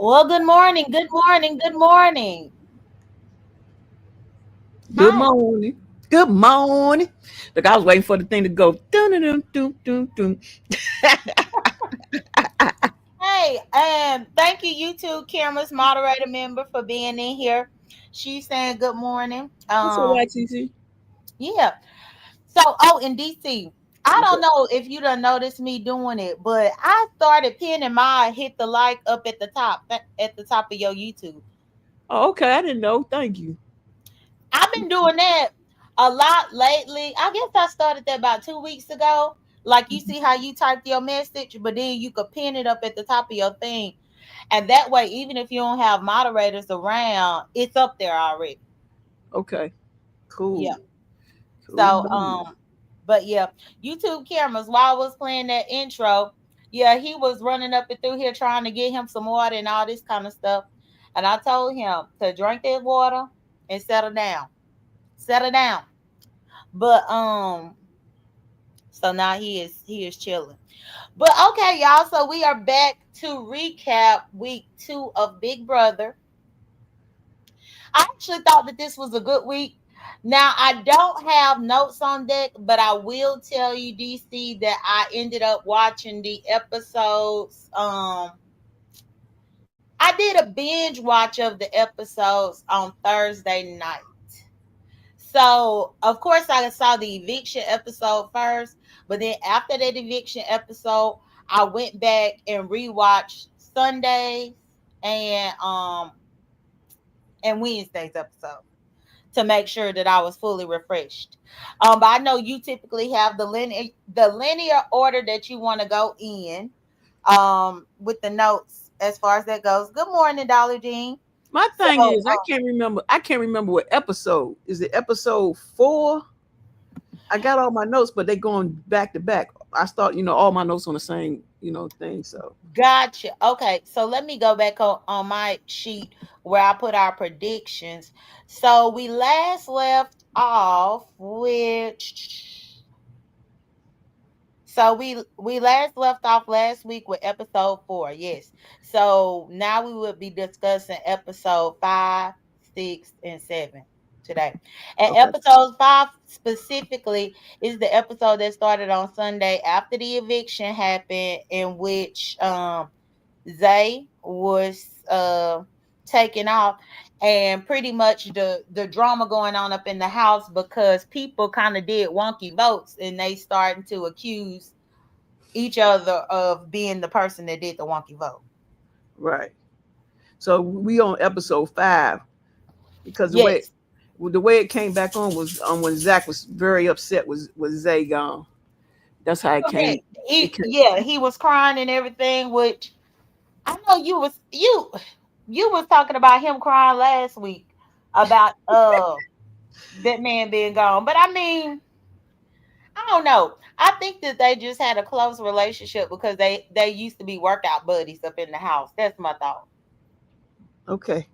Well, good morning, good morning, good morning. Good Hi. morning. Good morning. Look, I was waiting for the thing to go. Dun, dun, dun, dun, dun, dun. Hey, and thank you, YouTube cameras moderator member, for being in here. She's saying good morning. It's all right, TC. Yeah. So, in DC, I What's don't up? know if you done noticed me doing it, but I started pinning my hit the like up at the top of your YouTube. Oh, okay. I didn't know. Thank you. I've been doing that a lot lately. I guess I started that about 2 weeks ago. Like you see how you typed your message, but then you could pin it up at the top of your thing. And that way, even if you don't have moderators around, it's up there already. Okay. Yeah. Cool. Cool. So but yeah, YouTube cameras, while I was playing that intro, yeah, he was running up and through here trying to get him some water and all this kind of stuff. And I told him to drink that water and settle down. Settle down. But so now he is chilling. But okay, y'all. So we are back to recap week 2 of Big Brother. I actually thought that this was a good week. Now I don't have notes on deck, but I will tell you, DC, that I ended up watching the episodes. I did a binge watch of the episodes on Thursday night. So, of course, I saw the eviction episode first, but then after that eviction episode, I went back and rewatched Sundays and Wednesday's episode to make sure that I was fully refreshed. But I know you typically have the linear order that you want to go in with the notes as far as that goes. Good morning, Dolly Jean. My So, thing is, I can't remember. I can't remember what episode. Is it episode 4? I got all my notes, but they going back to back. I start, all my notes on the same, thing. So gotcha. Okay, so let me go back on my sheet where I put our predictions. So we last left off with. So we last left off last week with episode 4. Yes. So now we will be discussing episode 5, 6, and 7 today. And okay, episode 5 specifically is the episode that started on Sunday after the eviction happened, in which Zay was taken off, and pretty much the drama going on up in the house because people kind of did wonky votes and they starting to accuse each other of being the person that did the wonky vote. right. So we on episode 5 because the way Yes. the way it came back on was when Zach was very upset with Zay gone. That's how it came. Correct. It came. He was crying and everything, which I know you was talking about him crying last week about that man being gone. But I mean, I don't know. I think that they just had a close relationship because they used to be workout buddies up in the house. That's my thought. Okay,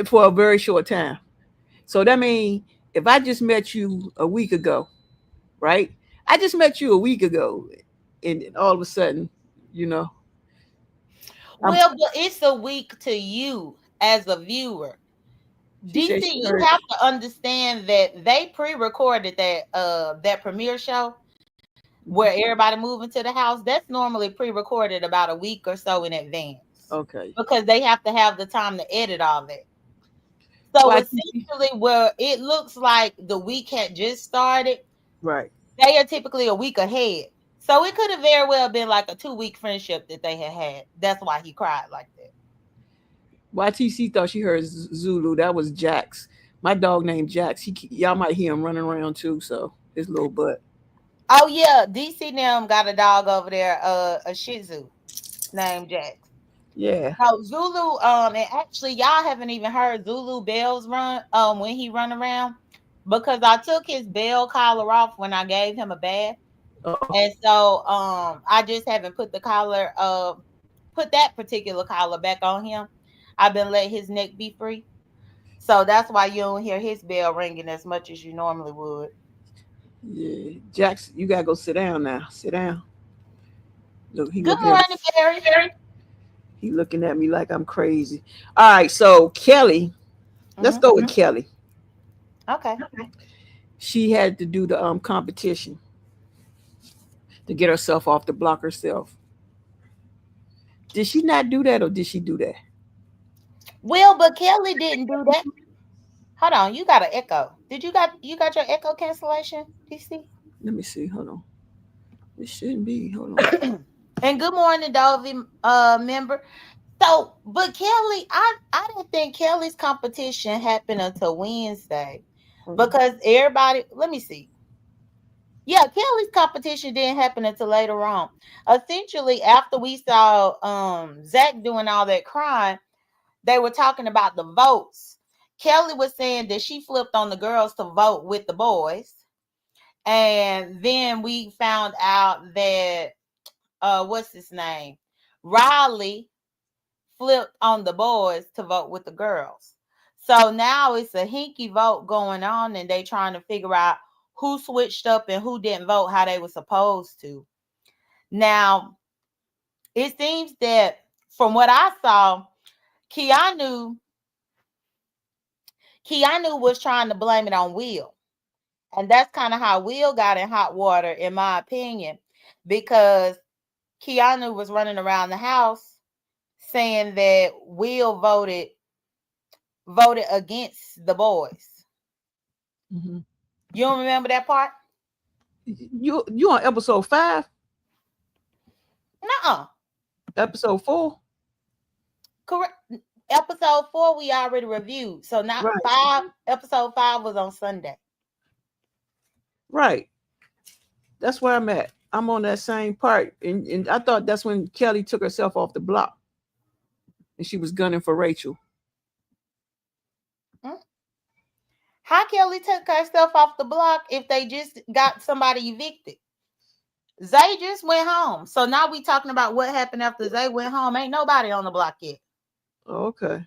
for a very short time. So that means if I just met you a week ago, right? I just met you a week ago, and all of a sudden, you know, I'm. Well, but it's a week to you as a viewer. She said DC, she you heard. have to understand that they pre-recorded that premiere show where everybody moving to the house. That's normally pre-recorded about a week or so in advance Okay. because they have to have the time to edit all that. So Why? essentially, where it looks like the week had just started, Right. they are typically a week ahead. So it could have very well been like a 2 week friendship that they had had. That's why he cried like that. YTC thought she heard Zulu. That was Jax. My dog named Jax. Y'all might hear him running around too. So his little butt. Oh yeah, DC them got a dog over there, a Shih Tzu named Jax. Yeah. No, Zulu, and actually y'all haven't even heard Zulu bells run when he run around because I took his bell collar off when I gave him a bath. Oh. And so I just haven't put that particular collar back on him. I've been letting his neck be free. So that's why you don't hear his bell ringing as much as you normally would. Yeah. Jax, you gotta go sit down now. Sit down. Look, he Good looking at. morning, Barry. He looking at me like I'm crazy. All right, so Kelly, let's Hmm. go with Kelly. Okay. She had to do the competition to get herself off the block herself. Did she not do that, or did she do that? Well, but Kelly didn't do that. Hold on, you got an echo. Did you got your echo cancellation, DC? Let me see. Hold on. It shouldn't be. Hold on. And good morning, Dovey, member. So, but Kelly, I didn't think Kelly's competition happened until Wednesday Hold on. because everybody. Let me see. Yeah, Kelly's competition didn't happen until later on. Essentially, after we saw Zach doing all that crying, they were talking about the votes. Kelly was saying that she flipped on the girls to vote with the boys. And then we found out that what's his name? Riley flipped on the boys to vote with the girls. So now it's a hinky vote going on, and they trying to figure out who switched up and who didn't vote how they were supposed to. Now, it seems that from what I saw, Keanu Keanu was trying to blame it on Will. And that's kind of how Will got in hot water, in my opinion, because Keanu was running around the house saying that Will voted against the boys. Hmm. You don't remember that part? You on episode 5, Nuh-uh. episode 4? Correct. Episode 4 we already reviewed. So not Right, five. Episode 5 was on Sunday. right. That's where I'm at. I'm on that same part, and I thought that's when Kelly took herself off the block and she was gunning for Rachel. Hmm? How Kelly took herself off the block if they just got somebody evicted? Zay just went home. So now we talking about what happened after Zay went home. Ain't nobody on the block yet. Okay,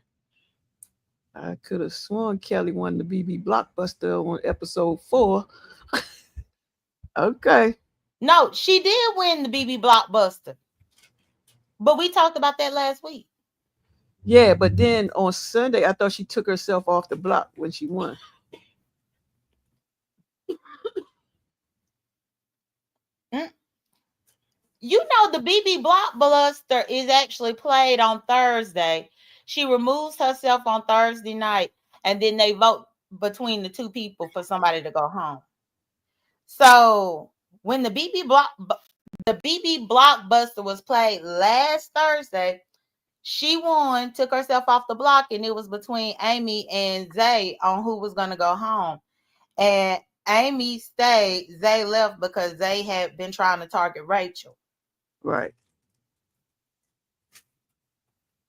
I could have sworn Kelly won the BB Blockbuster on episode 4. Okay, No, she did win the BB Blockbuster. But we talked about that last week. yeah, but then on Sunday, I thought she took herself off the block when she won. Mm. You know the BB Blockbuster is actually played on Thursday. She removes herself on Thursday night, and then they vote between the two people for somebody to go home. So when the BB Blockbuster was played last Thursday, she won, took herself off the block, and it was between Amy and Zay on who was gonna go home. And Amy stayed, Zay left because Zay had been trying to target Rachel. Right.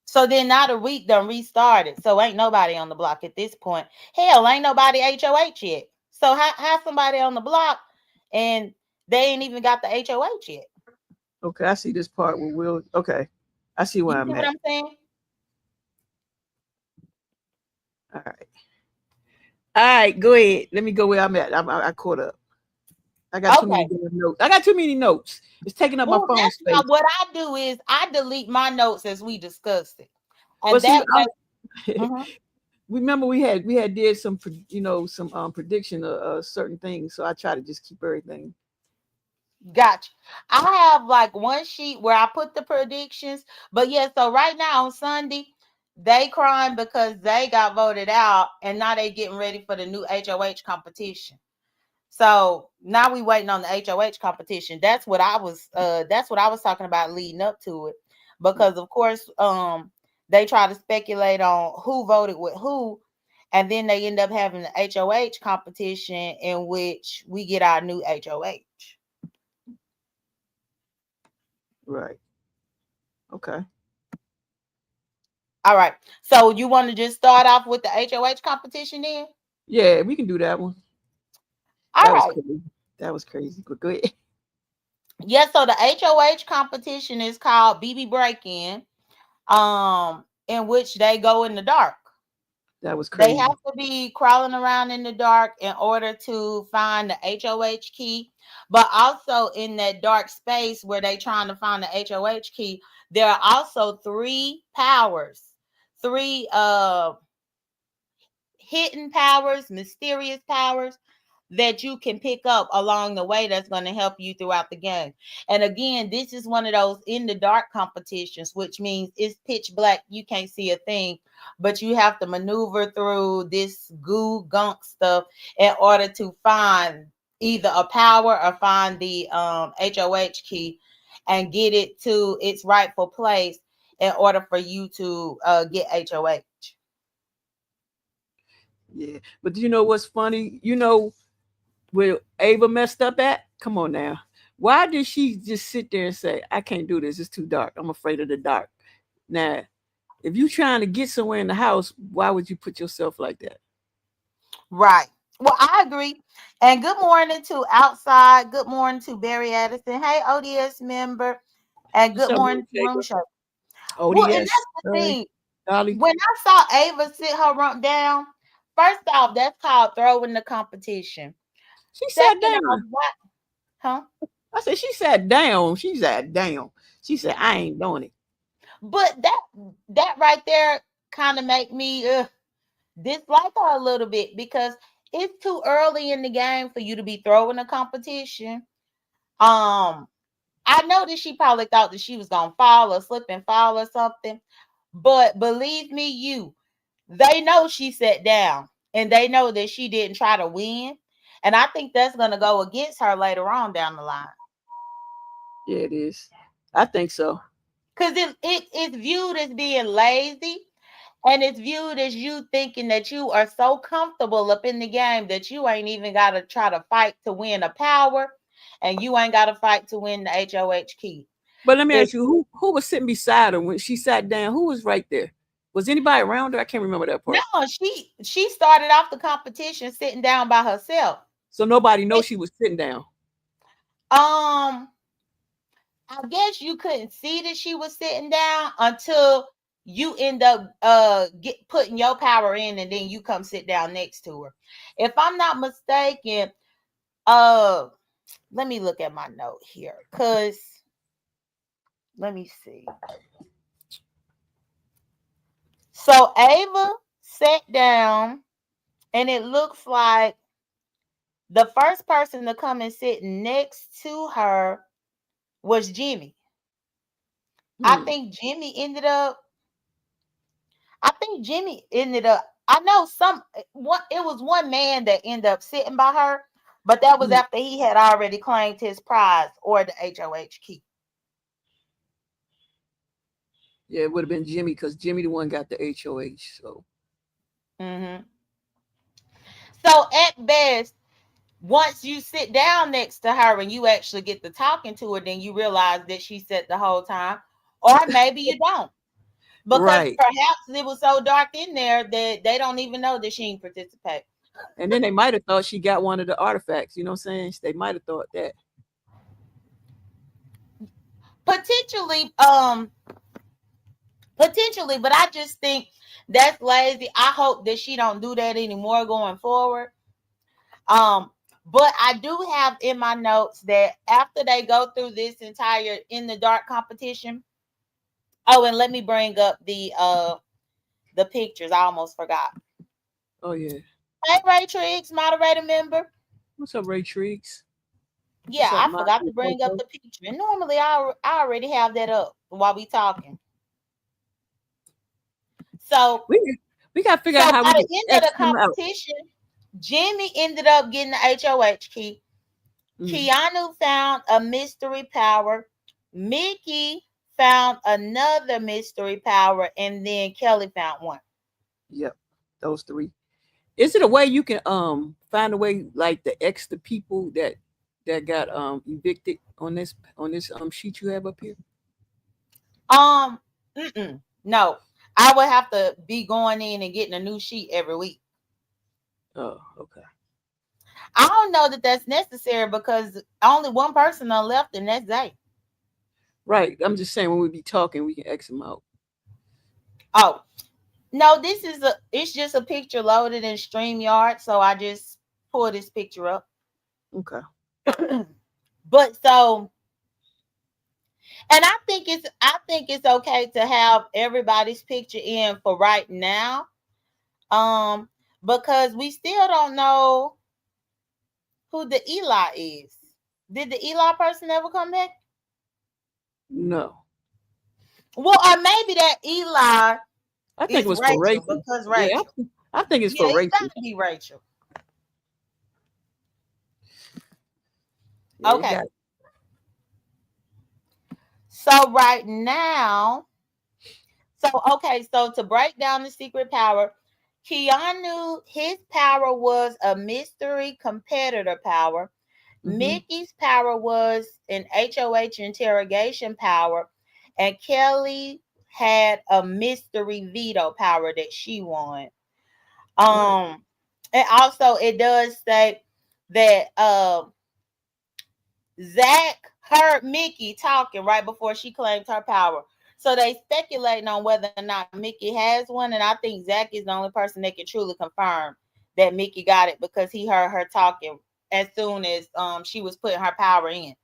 So then now the week done restarted. So ain't nobody on the block at this point. Hell, ain't nobody HOH yet. So how somebody on the block and they ain't even got the HOH yet. Okay, I see this part with Will. Okay, I see You where I'm see what at. I'm saying? All right. All right, go ahead. Let me go where I'm at. I caught up. I got too many Okay. damn notes. I got too many notes. It's taking up my Well, phone that's why space. what I do is I delete my notes as we discussed it. Well, And see, that way, mhm. remember we had did some some prediction of certain things. So I try to just keep everything. Gotcha. I have like one sheet where I put the predictions, but yeah, so right now on Sunday, they crying because they got voted out and now they getting ready for the new HOH competition. So now we waiting on the HOH competition. That's what I was talking about leading up to it. Because of course, they try to speculate on who voted with who, and then they end up having the HOH competition in which we get our new HOH. Right. Okay. All right. So you want to just start off with the HOH competition then? Yeah, we can do that one. All That was right. crazy. That was crazy. But go ahead. Yeah, so the HOH competition is called BB Break-In, in which they go in the dark. That was They have crazy. to be crawling around in the dark in order to find the HOH key. But also in that dark space where they trying to find the HOH key, There are also three powers, three hidden powers, mysterious powers that you can pick up along the way that's going to help you throughout the game. And again, this is one of those in the dark competitions, which means it's pitch black. You can't see a thing, but you have to maneuver through this goo gunk stuff in order to find either a power or find the HOH key and get it to its rightful place in order for you to get HOH. Yeah. But you know what's funny? You know where Ava messed up at? Come on now. Why did she just sit there and say, I can't do this, it's too dark. I'm afraid of the dark. Now, if you trying to get somewhere in the house, why would you put yourself like that? Right. Well, I agree. And good morning to Outside. Good morning to Barry Addison. Hey, ODS member. And What's good up, morning to Jacob? Room Show. Well, and ODS. that's the thing. Dolly. When I saw Ava sit her rump down, first off, that's called throwing the competition. She sat Second off, down. what? Huh? I said, she sat down. She sat down. She said, I ain't doing it. But that right there kind of make me dislike her a little bit because it's too early in the game for you to be throwing a competition. I know that she probably thought that she was gonna fall or slip and fall or something, but believe me, they know she sat down and they know that she didn't try to win, and I think that's gonna go against her later on down the line. Yeah, it is. I think so. Because it's viewed as being lazy, and it's viewed as you thinking that you are so comfortable up in the game that you ain't even got to try to fight to win a power, and you ain't got to fight to win the HOH key. But let me If ask you, who was sitting beside her when she sat down? Who was right there? Was anybody around her? I can't remember that no, part. she started off the competition sitting down by herself. So nobody knows It, she was sitting down. um, I guess you couldn't see that she was sitting down until you end up get putting your power in, and then you come sit down next to her. If I'm not mistaken, uh, let me look at my note here, cause let me see. So Ava sat down, and it looks like the first person to come and sit next to her was Jimmy. I Hmm. think Jimmy ended up. I think Jimmy ended up. I know what it was one man that ended up sitting by her, but that was Hmm. after he had already claimed his prize or the HOH key. Yeah, it would have been Jimmy because Jimmy the one got the HOH. So Hmm. So at best, once you sit down next to her and you actually get to talking to her, then you realize that she sat the whole time, or maybe you don't, because right. perhaps it was so dark in there that they don't even know that she didn't participate. And then they might have thought she got one of the artifacts. You know what I'm saying? They might have thought that. Potentially, potentially, but I just think that's lazy. I hope that she don't do that anymore going forward. Um, but I do have in my notes that after they go through this entire in the dark competition. Oh, and let me bring up the pictures. I almost forgot. Oh yeah. Hey, Ray Triggs, moderator member. What's up, Ray Triggs? Yeah, What's up, I forgot to Martin bring up Coco? the picture. And normally I already have that up while we talking. So We we gotta figure so out how by we the can end of X the them out. competition, Jimmy ended up getting the HOH key. Mm, Keanu found a mystery power. Mickey found another mystery power, and then Kelly found one. yep, those three. Is it a way you can find a way like the X the people that got evicted on this sheet you have up here? Um, no, I would have to be going in and getting a new sheet every week. Oh, okay. I don't know that that's necessary because only one person done left, and that's Zay. Right. I'm just saying when we be talking, we can X them out. Oh no, it's just a picture loaded in StreamYard, so I just pull this picture up. Okay. But so And I think it's okay to have everybody's picture in for right now. Um, because we still don't know who the Eli is. Did the Eli person ever come back? No, Well, or maybe that Eli I think it is was for Rachel Rachel. because Yeah, Rachel. I think it's Yeah, for it's Rachel. got to be Rachel. Yeah, it Okay. got. So right now, so to break down the secret power, Keanu, his power was a mystery competitor power. Mm-hmm. Mickey's power was an HOH interrogation power, and Kelly had a mystery veto power that she won. Right. And also it does say that Zach heard Mickey talking right before she claimed her power. So they speculating on whether or not Mickey has one, and I think Zach is the only person that can truly confirm that Mickey got it because he heard her talking as soon as she was putting her power in.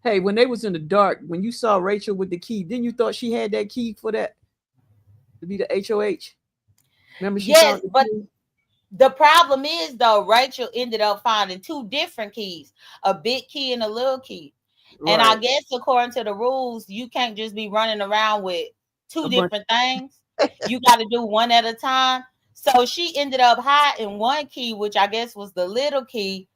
Hey, when they was in the dark, when you saw Rachel with the key, didn't you thought she had that key for that to be the HOH? Remember she Yes, found the but key? the problem is though, Rachel ended up finding two different keys, a big key and a little key. And I Right. guess according to the rules, you can't just be running around with A two bunch. different things. You got to do one at a time. So she ended up hiding one key, which I guess was the little key,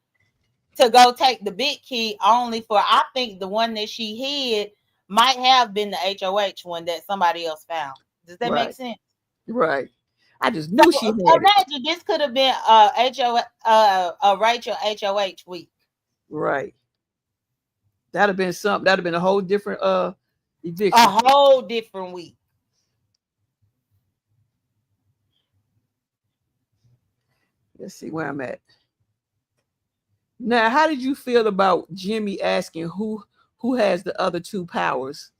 to go take the big key only for, I think the one that she hid might have been the HOH one that somebody else found. Does that make Right. sense? Right. I just So knew she had it. imagine this could have been a Rachel HOH week. Right. That'd have been something. That'd have been a whole different A eviction. whole different week. Let's see where I'm at. Now, how did you feel about Jimmy asking who has the other two powers?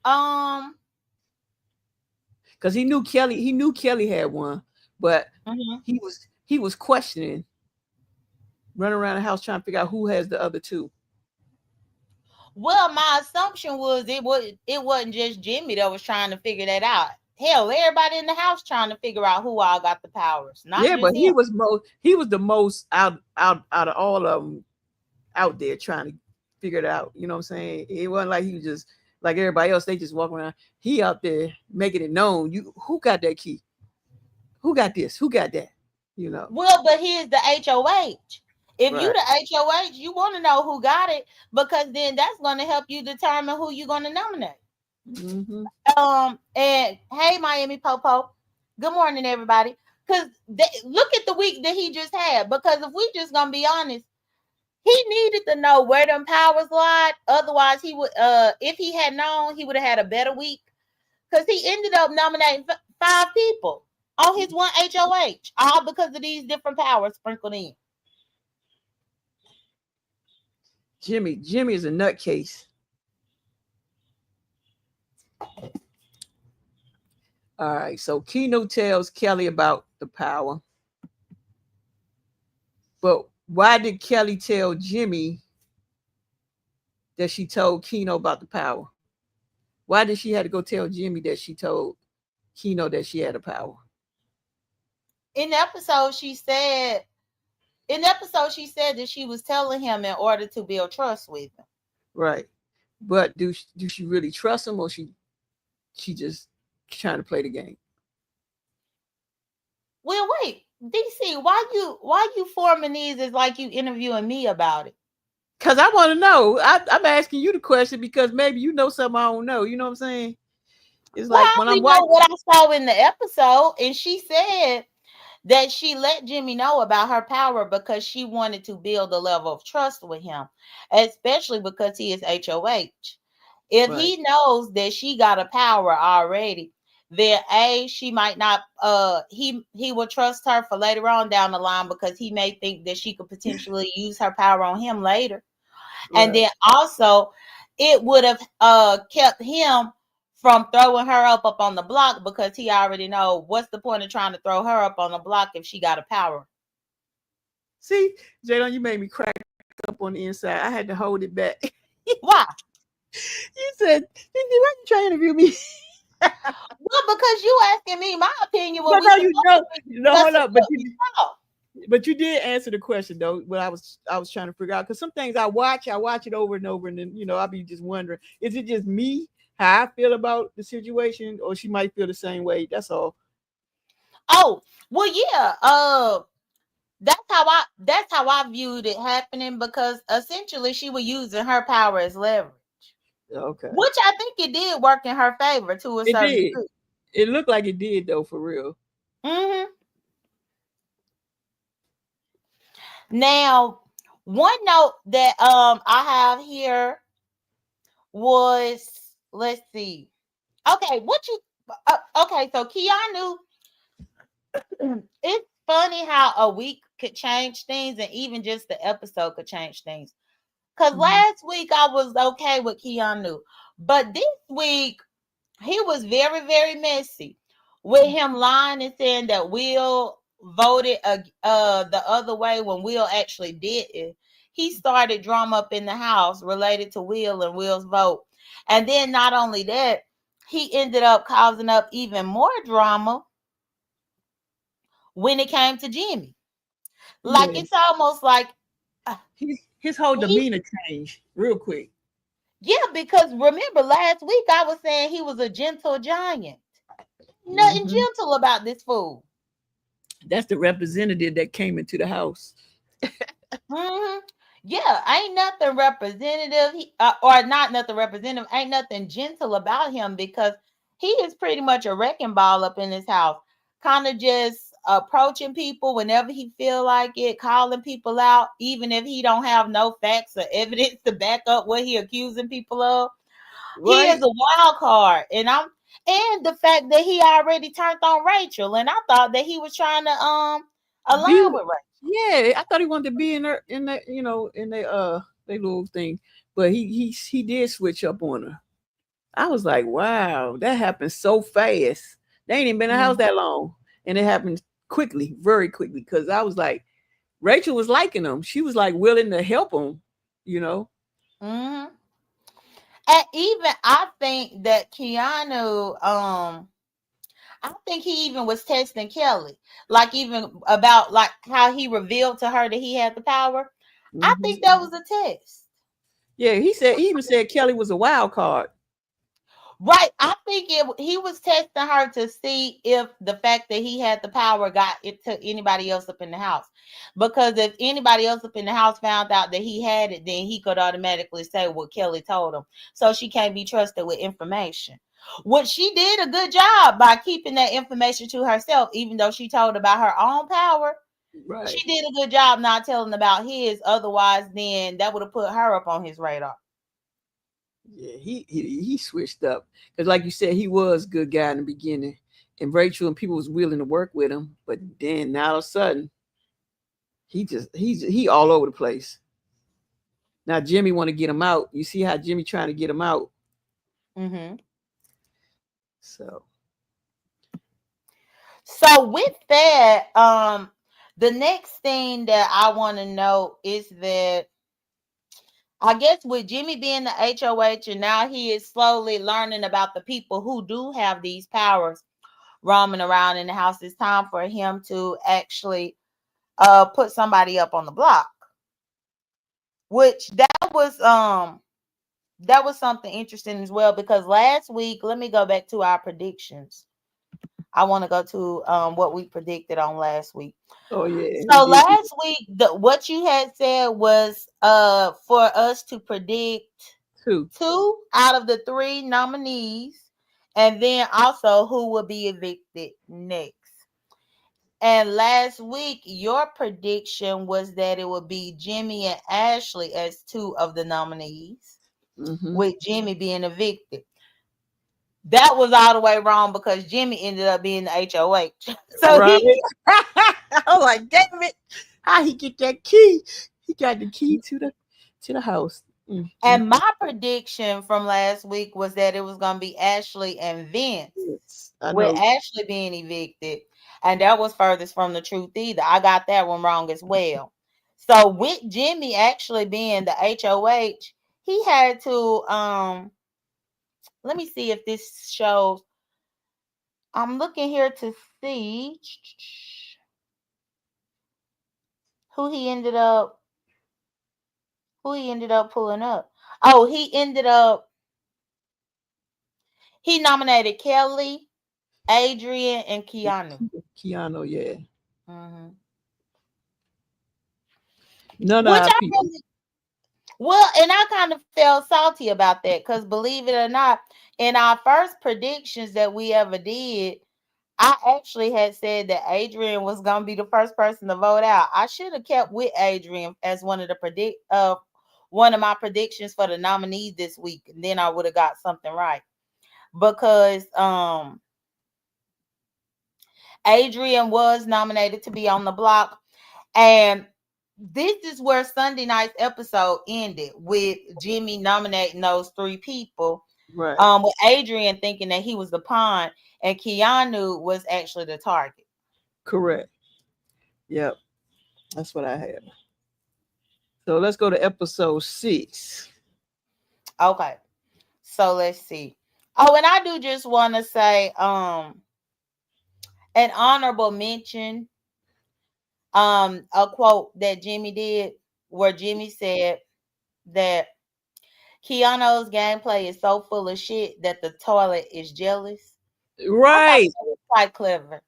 Um, Because he knew Kelly had one, but mhm. he was questioning, running around the house trying to figure out who has the other two. Well, my assumption was it wasn't just Jimmy that was trying to figure that out. Hell, everybody in the house trying to figure out who all got the powers, not Yeah, just but him. he was the most out of all of them out there trying to figure it out. You know what I'm saying? It wasn't like he was just like everybody else. They just walk around. He out there making it known. You who got that key? Who got this? Who got that? You know? Well, but here's the HOH. If you Right. the HOH, you want to know who got it because then that's going to help you determine who you're going to nominate. Mm-hmm. And hey, Miami Popo, good morning, everybody. Because look at the week that he just had. Because if we just gonna be honest, he needed to know where them powers lied. Otherwise, he would if he had known, he would have had a better week. Because he ended up nominating five people on his one HOH, all because of these different powers sprinkled in. Jimmy is a nutcase. All right. So Keno tells Kelly about the power, but why did Kelly tell Jimmy that she told Keno about the power? Why did she have to go tell Jimmy that she told Keno that she had a power? In the episode, she said that she was telling him in order to build trust with him. Right. But do she really trust him, or she just trying to play the game? Well, wait, DC, why you forming these as like you interviewing me about it? Because I want to know. I'm asking you the question because maybe you know something I don't know. You know what I'm saying? It's Well, like I when only I'm know watching. what I saw in the episode, and she said that she let Jimmy know about her power because she wanted to build a level of trust with him, especially because he is HOH. If Right. he knows that she got a power already, then she might not he will trust her for later on down the line because he may think that she could potentially use her power on him later. And Right. then also it would have kept him from throwing her up on the block because he already know what's the point of trying to throw her up on the block if she got a power. See, Jalen, you made me crack up on the inside. I had to hold it back. Why? You said, "Why you trying to interview me?" Well, because you asking me my opinion when But we no, supposed to be hold discussing up. what we saw. But you did answer the question though. What I was trying to figure out, because some things I watch it over and over, and then I'll be just wondering, is it just me how I feel about the situation, or she might feel the same way? That's all. Oh, well, yeah. That's how I viewed it happening, because essentially she was using her power as leverage, Okay, which I think it did work in her favor to a it certain did. degree. It looked like it did though, for real. Hmm. Now, one note that I have here was, let's see. Okay, okay, so Keanu, it's funny how a week could change things, and even just the episode could change things. Because Mhm. last week I was okay with Keanu, but this week he was very, very messy with him lying and saying that Will voted the other way when Will actually did it. He started drama up in the house related to Will and Will's vote. And then not only that, he ended up causing up even more drama when it came to Jimmy. Like, Yeah, it's almost like uh, his whole he, demeanor changed real quick. yeah, because remember last week I was saying he was a gentle giant. Nothing Hmm. gentle about this fool. That's the representative that came into the house. Hmm. Yeah, ain't nothing representative, or not nothing representative. Ain't nothing gentle about him, because he is pretty much a wrecking ball up in his house, kind of just approaching people whenever he feel like it, calling people out, even if he don't have no facts or evidence to back up what he accusing people of. He is Right? a wild card, and the fact that he already turned on Rachel, and I thought that he was trying to Be align with Rachel. Yeah, I thought he wanted to be in her in that in their little thing, but he did switch up on her. I was like, wow, that happened so fast. They ain't even been in the house Mm-hmm. that long, and it happened quickly, very quickly. Because I was like, Rachel was liking him. She was like willing to help him. You know. Mm-hmm. And even I think that I think he even was testing Kelly, like even about like how he revealed to her that he had the power. I Hmm. think that was a test. Yeah, he even said Kelly was a wild card. Right. I think he was testing her to see if the fact that he had the power got it to anybody else up in the house. Because if anybody else up in the house found out that he had it, then he could automatically say what Kelly told him. So she can't be trusted with information. Which she did a good job by keeping that information to herself, even though she told about her own power. She Right. did a good job not telling about his. Otherwise, then that would have put her up on his radar. Yeah, he switched up because, like you said, he was a good guy in the beginning, and Rachel and people was willing to work with him. But then now all of a sudden, he all over the place. Now Jimmy want to get him out. You see how Jimmy trying to get him out. Mm-hmm. So So with that, the next thing that I want to know is that I guess with Jimmy being the HOH, and now he is slowly learning about the people who do have these powers roaming around in the house, it's time for him to actually put somebody up on the block. Which that was something interesting as well, because last week, let me go back to our predictions. I want to go to what we predicted on last week. oh yeah, we So did. last week, what you had said was for us to predict Two. two out of the three nominees, and then also who will be evicted next. And last week, your prediction was that it would be Jimmy and Ashley as two of the nominees, Mm-hmm. with Jimmy being evicted. That was all the way wrong, because Jimmy ended up being the HOH. So Right. I was like, damn it! How he get that key? He got the key to the house. and my prediction from last week was that it was going to be Ashley and Vince, Yes, I with know. Ashley being evicted. And that was furthest from the truth either. I got that one wrong as well. So with Jimmy actually being the HOH, he had to let me see if this shows. I'm looking here to see who he ended up pulling up. Oh, he nominated Kelly, Adrian, and Keanu. Keanu, yeah. Hmm. None of Which our I people. really, well, and I kind of felt salty about that because believe it or not, in our first predictions that we ever did, I actually had said that Adrian was gonna be the first person to vote out. I should have kept with Adrian as one of my predictions for the nominees this week, and then I would have got something right. Because Adrian was nominated to be on the block, and this is where Sunday night's episode ended with Jimmy nominating those three people. Right. With Adrian thinking that he was the pawn and Keanu was actually the target. Correct. Yep. That's what I have. So let's go to episode 6. Okay, so let's see. Oh, and I do just want to say an honorable mention, a quote that Jimmy did where Jimmy said that Keanu's gameplay is so full of shit that the toilet is jealous. I thought Right. that was quite clever.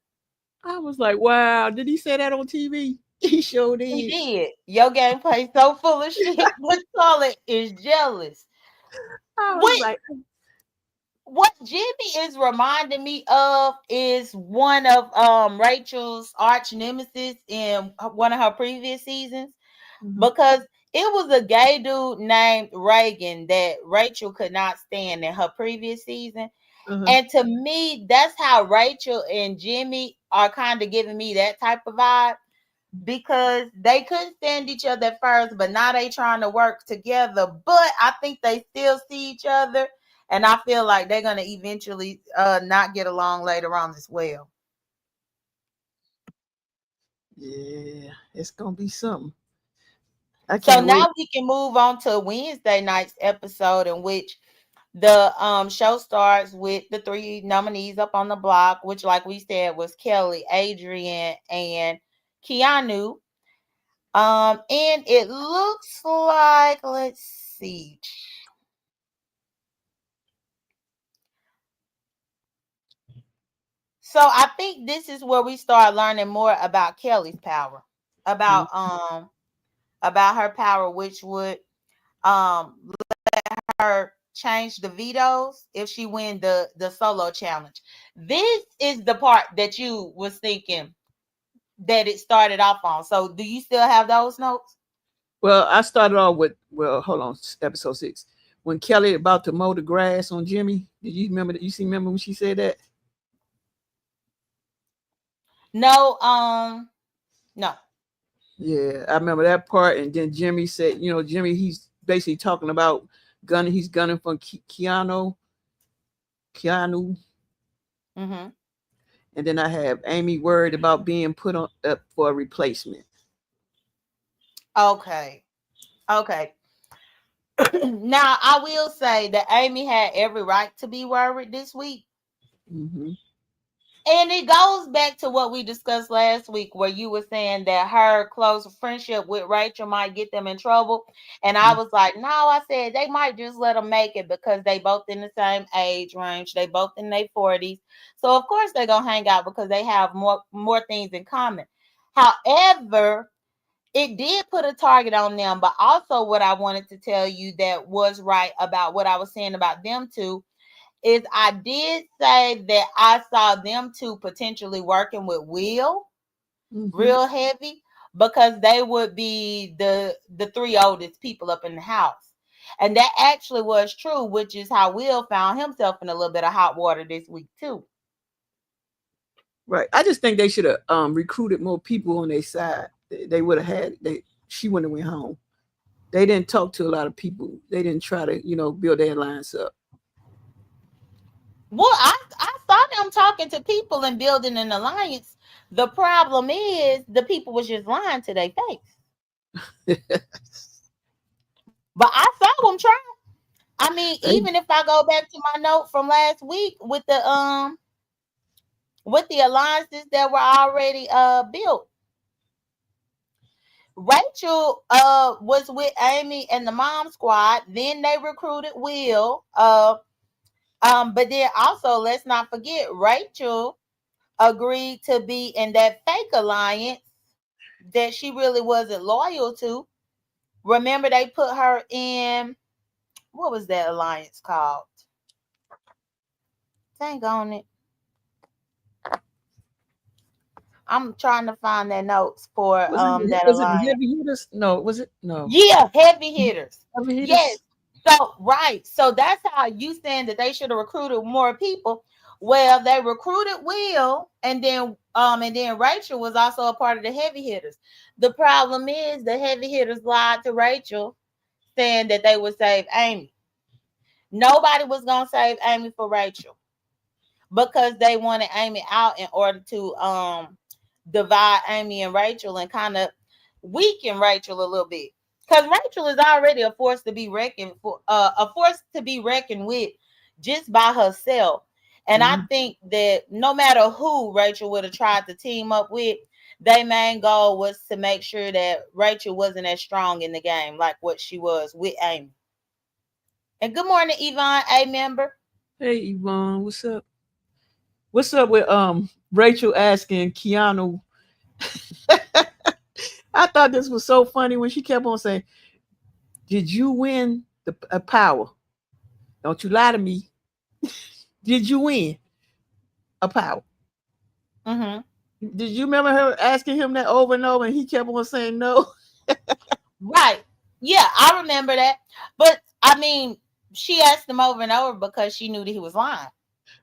I was like, wow, did he say that on TV? He showed He did. did. Your gameplay so full of shit, the toilet is jealous. I was What like, Jimmy is reminding me of is one of Rachel's arch nemesis in one of her previous seasons, mhm, because it was a gay dude named Reagan that Rachel could not stand in her previous season. uh-huh. And to me, that's how Rachel and Jimmy are kind of giving me that type of vibe, because they couldn't stand each other at first, but now they trying to work together. But I think they still see each other, and I feel like they're gonna eventually not get along later on as well. Yeah, it's gonna be something. I So can't wait. now we can move on to Wednesday night's episode, in which the show starts with the three nominees up on the block, which, like we said, was Kelly, Adrian, and Keanu. And it looks like, let's see. So I think this is where we start learning more about Kelly's power, Mhm. about her power, which would let her change the vetoes if she win the solo challenge. This is the part that you was thinking that it started off on. So do you still have those notes? Well, I started off with, well, hold on, episode 6. When Kelly about to mow the grass on Jimmy. Did you remember that? Remember when she said that? No, no. Yeah, I remember that part. And then Jimmy said, Jimmy, he's basically talking about gunning. He's gunning for Keanu. Mm-hmm. And then I have Amy worried about being put on up for a replacement. Okay. Okay. Now I will say that Amy had every right to be worried this week. Hmm. And it goes back to what we discussed last week, where you were saying that her close friendship with Rachel might get them in trouble. And I was like, no, I said they might just let them make it because they both in the same age range. They both in their 40s. So of course they're gonna hang out because they have more things in common. However, it did put a target on them. But also what I wanted to tell you that was right about what I was saying about them two is I did say that I saw them two potentially working with Will Hmm. real heavy, because they would be the three oldest people up in the house. And that actually was true, which is how Will found himself in a little bit of hot water this week too. Right. I just think they should have recruited more people on their side. They would have had. She wouldn't have went home. They didn't talk to a lot of people. They didn't try to build their alliance up. Well, I saw them talking to people and building an alliance. The problem is the people was just lying to their face. But I saw him try. I mean, They- even if I go back to my note from last week with the alliances that were already built, Rachel was with Amy and the Mom Squad. Then they recruited Will. But then also let's not forget Rachel agreed to be in that fake alliance that she really wasn't loyal to. Remember, they put her in, what was that alliance called? Dang on it. I'm trying to find their notes for that was it alliance. heavy hitters? No, was it? No. Yeah, heavy hitters. Heavy Yes. hitters. So right. So that's how you saying that they should have recruited more people. Well, they recruited Will, and then Rachel was also a part of the heavy hitters. The problem is the heavy hitters lied to Rachel, saying that they would save Amy. Nobody was gonna save Amy for Rachel because they wanted Amy out in order to divide Amy and Rachel and kind of weaken Rachel a little bit. Because Rachel is already a force to be reckoned for, a force to be reckoned with just by herself. And I Mhm. think that no matter who Rachel would have tried to team up with, their main goal was to make sure that Rachel wasn't as strong in the game like what she was with Amy. And good morning, Yvonne, a member. Hey Yvonne, what's up? What's up with Rachel asking Keanu? I thought this was so funny when she kept on saying, "Did you win the power? Don't you lie to me. Did you win a power?" Mm-hmm. Did you remember her asking him that over and over, and he kept on saying no? Right. Yeah, I remember that. But I mean, she asked him over and over because she knew that he was lying.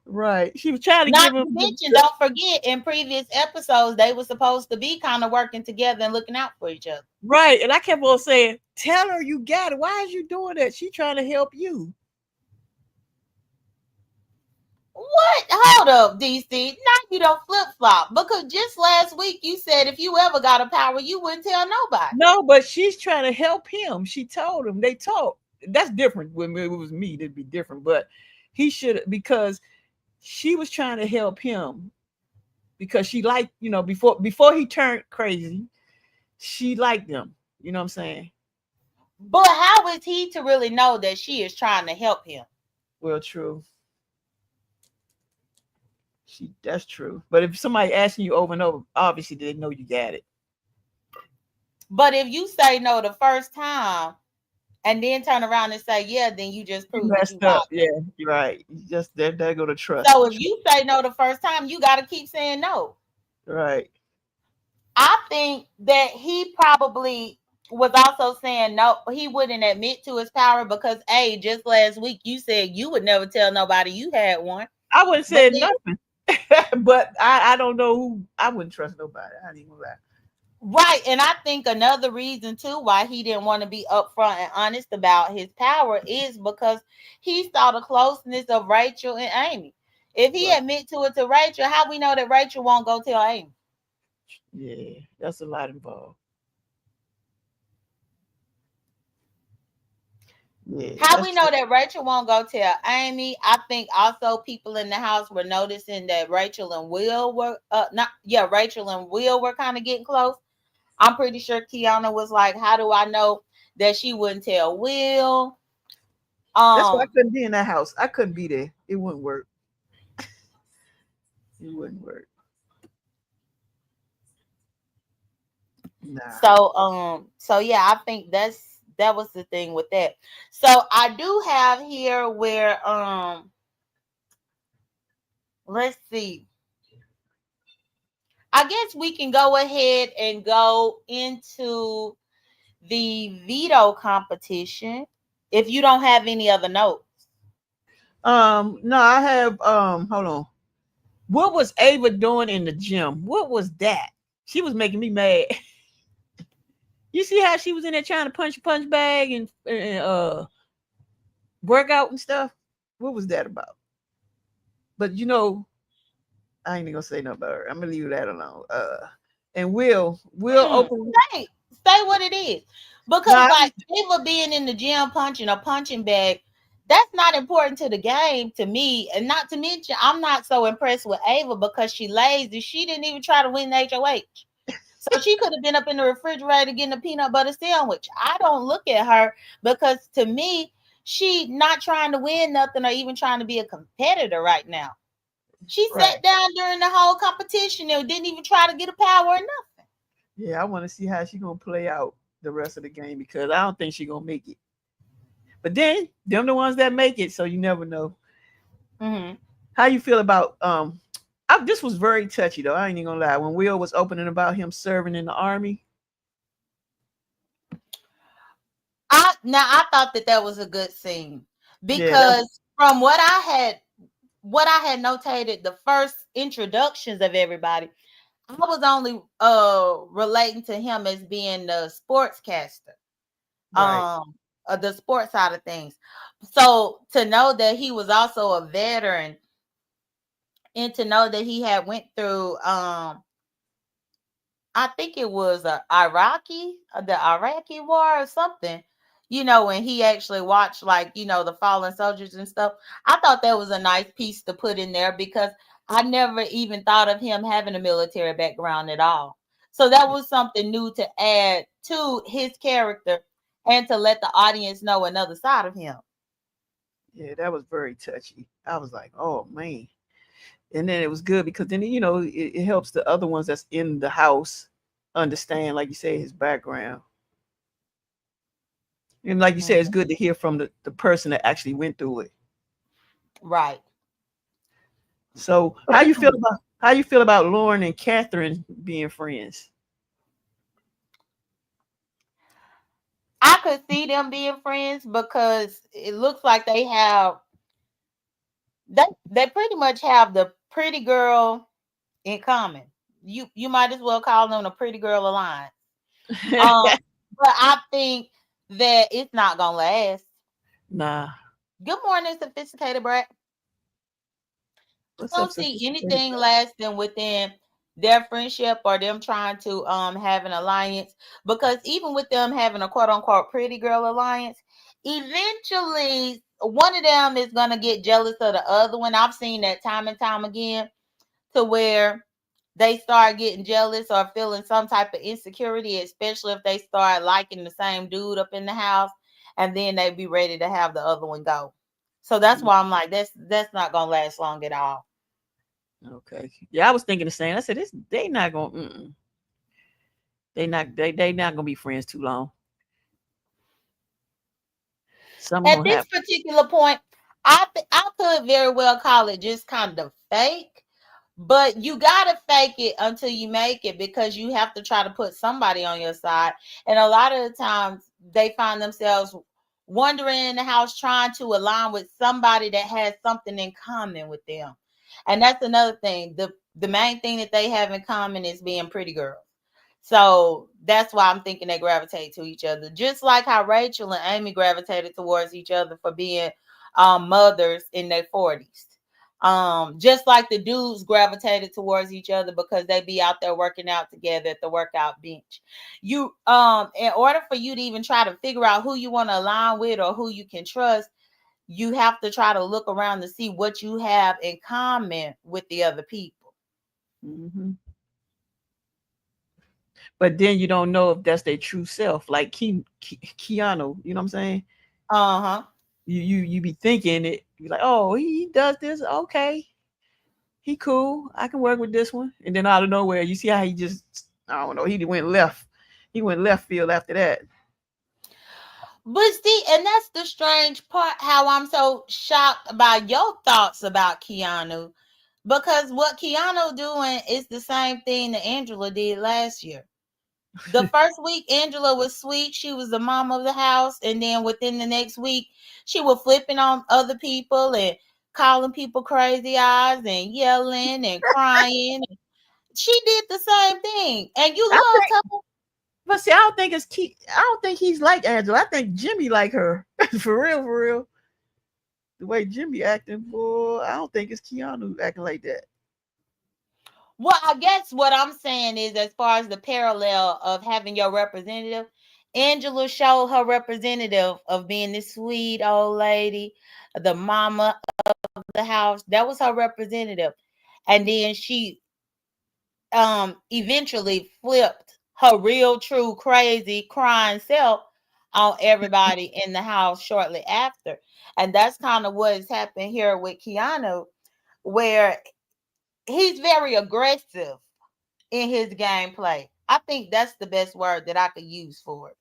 Right. She was trying to Not give him to mention, don't forget, in previous episodes, they were supposed to be kind of working together and looking out for each other. right, and I kept on saying, "Tell her you got it. Why is you doing that? She trying to help you." What? Hold up, DC. Now you don't flip flop because just last week you said if you ever got a power, you wouldn't tell nobody. No, but she's trying to help him. She told him. They talked. That's different. When it was me, it'd be different. But he should, because she was trying to help him because she liked, before he turned crazy, she liked him. You know what I'm saying? But how is he to really know that she is trying to help him? Well, true. That's true. But if somebody asking you over and over, obviously they know you got it. But if you say no the first time and then turn around and say yeah, then you just You prove that you messed up. lied. Yeah, you're right. You just there go to trust. So if you say no the first time, you got to keep saying no. Right. I think that he probably was also saying no, he wouldn't admit to his power because, hey, just last week you said you would never tell nobody you had one. I wouldn't But say then, nothing. But I don't know who. I wouldn't trust nobody. I didn't even lie. right. And I think another reason too why he didn't want to be upfront and honest about his power is because he saw the closeness of Rachel and Amy. If he Right. admit to it to Rachel, how we know that Rachel won't go tell Amy? Yeah, that's a lot involved. Yeah, How we that's know that Rachel won't go tell Amy? I think also people in the house were noticing that Rachel and Will were not yeah, Rachel and Will were kind of getting close. I'm pretty sure Kiana was like, how do I know that she wouldn't tell Will? why I Um, couldn't be in that house. I couldn't be there. It wouldn't work. It wouldn't work. Nah. so yeah, I think that was the thing with that. So I do have here where let's see. I guess we can go ahead and go into the veto competition if you don't have any other notes. No, I have hold on. What was Ava doing in the gym? What was that? She was making me mad. You see how she was in there trying to punch bag and work out and stuff? What was that about? But I ain't gonna say nothing about her. I'm gonna leave that alone. And Will Hmm. open Say, say what it is. Because No, like Ava being in the gym punching a punching bag, that's not important to the game to me. And not to mention, I'm not so impressed with Ava because she lazy. She didn't even try to win the HOH. So she could have been up in the refrigerator getting a peanut butter sandwich. I don't look at her because to me, she not trying to win nothing or even trying to be a competitor right now. She right. sat down during the whole competition and didn't even try to get a power or nothing. Yeah, I want to see how she gonna play out the rest of the game because I don't think she gonna make it. But then them the ones that make it, so you never know. Mm-hmm. How you feel about this was very touchy though. I ain't even gonna lie. When Will was opening about him serving in the army, I thought that that was a good scene yeah, that because from what I had notated the first introductions of everybody, I was only relating to him as being the sportscaster, right. the sports side of things. So to know that he was also a veteran and to know that he had went through I think it was the Iraqi war or something. When he actually watched like, the fallen soldiers and stuff. I thought that was a nice piece to put in there because I never even thought of him having a military background at all. So that was something new to add to his character and to let the audience know another side of him. Yeah, that was very touchy. I was like, oh man. And then it was good because then it helps the other ones that's in the house understand, like you say, his background. And like you said, it's Mhm. good to hear from the person that actually went through it. Right. So how you feel about Lauren and Catherine being friends? I could see them being friends because it looks like they pretty much have the pretty girl in common. You might as well call them a pretty girl alliance. Um, but I think that it's not gonna last. Nah. Good morning, sophisticated brat. What's I up, don't see sophisticated? anything lasting within their friendship or them trying to have an alliance because even with them having a quote unquote pretty girl alliance, eventually one of them is gonna get jealous of the other one. I've seen that time and time again to where they start getting jealous or feeling some type of insecurity, especially if they start liking the same dude up in the house, and then they be ready to have the other one go. So that's why I'm like, that's not gonna last long at all. Okay. Yeah, I was thinking the same. I said, this they not gonna they not gonna be friends too long. Something At gonna this happen. particular point, I could very well call it just kind of fake, but you gotta fake it until you make it because you have to try to put somebody on your side. And a lot of the times they find themselves wandering in the house trying to align with somebody that has something in common with them. And that's another thing. The main thing that they have in common is being pretty girls. So that's why I'm thinking they gravitate to each other. Just like how Rachel and Amy gravitated towards each other for being mothers in their 40s. Just like the dudes gravitated towards each other because they be out there working out together at the workout bench. In order for you to even try to figure out who you want to align with or who you can trust, you have to try to look around to see what you have in common with the other people. Hmm. But then you don't know if that's their true self, like Keanu. You know what I'm saying? Uh-huh. You be thinking it. You're like, oh, he does this. Okay, he cool. I can work with this one. And then out of nowhere, you see how he just, I don't know, he went left. He went left field after that. But see, and that's the strange part, how I'm so shocked about your thoughts about Keanu. Because what Keanu doing is the same thing that Angela did last year. The first week, Angela was sweet. She was the mom of the house. And then within the next week, she was flipping on other people and calling people crazy eyes and yelling and crying. She did the same thing. And you I loved think, her. but see, I don't think it's Key. I don't think he's like Angela. I think Jimmy like her for real, for real. The way Jimmy acting, boy, I don't think it's Keanu acting like that. Well, I guess what I'm saying is, as far as the parallel of having your representative, Angela showed her representative of being this sweet old lady, the mama of the house. That was her representative. And then she eventually flipped her real, true, crazy, crying self on everybody in the house shortly after. And that's kind of what has happened here with Keanu, where he's very aggressive in his gameplay. I think that's the best word that I could use for it.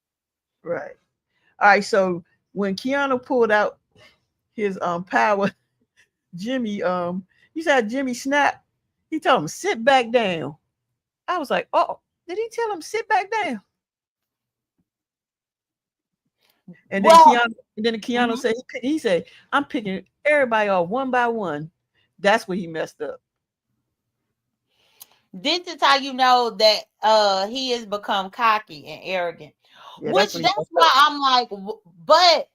Right. All right. So when Keanu pulled out his power, Jimmy you said Jimmy snapped. He told him sit back down. I was like, oh, did he tell him sit back down? And then Well, Keanu mhm. said he said, I'm picking everybody off one by one. That's where he messed up. This is how you know that he has become cocky and arrogant. Yeah, that's Which when he that's messed why up. I'm like, but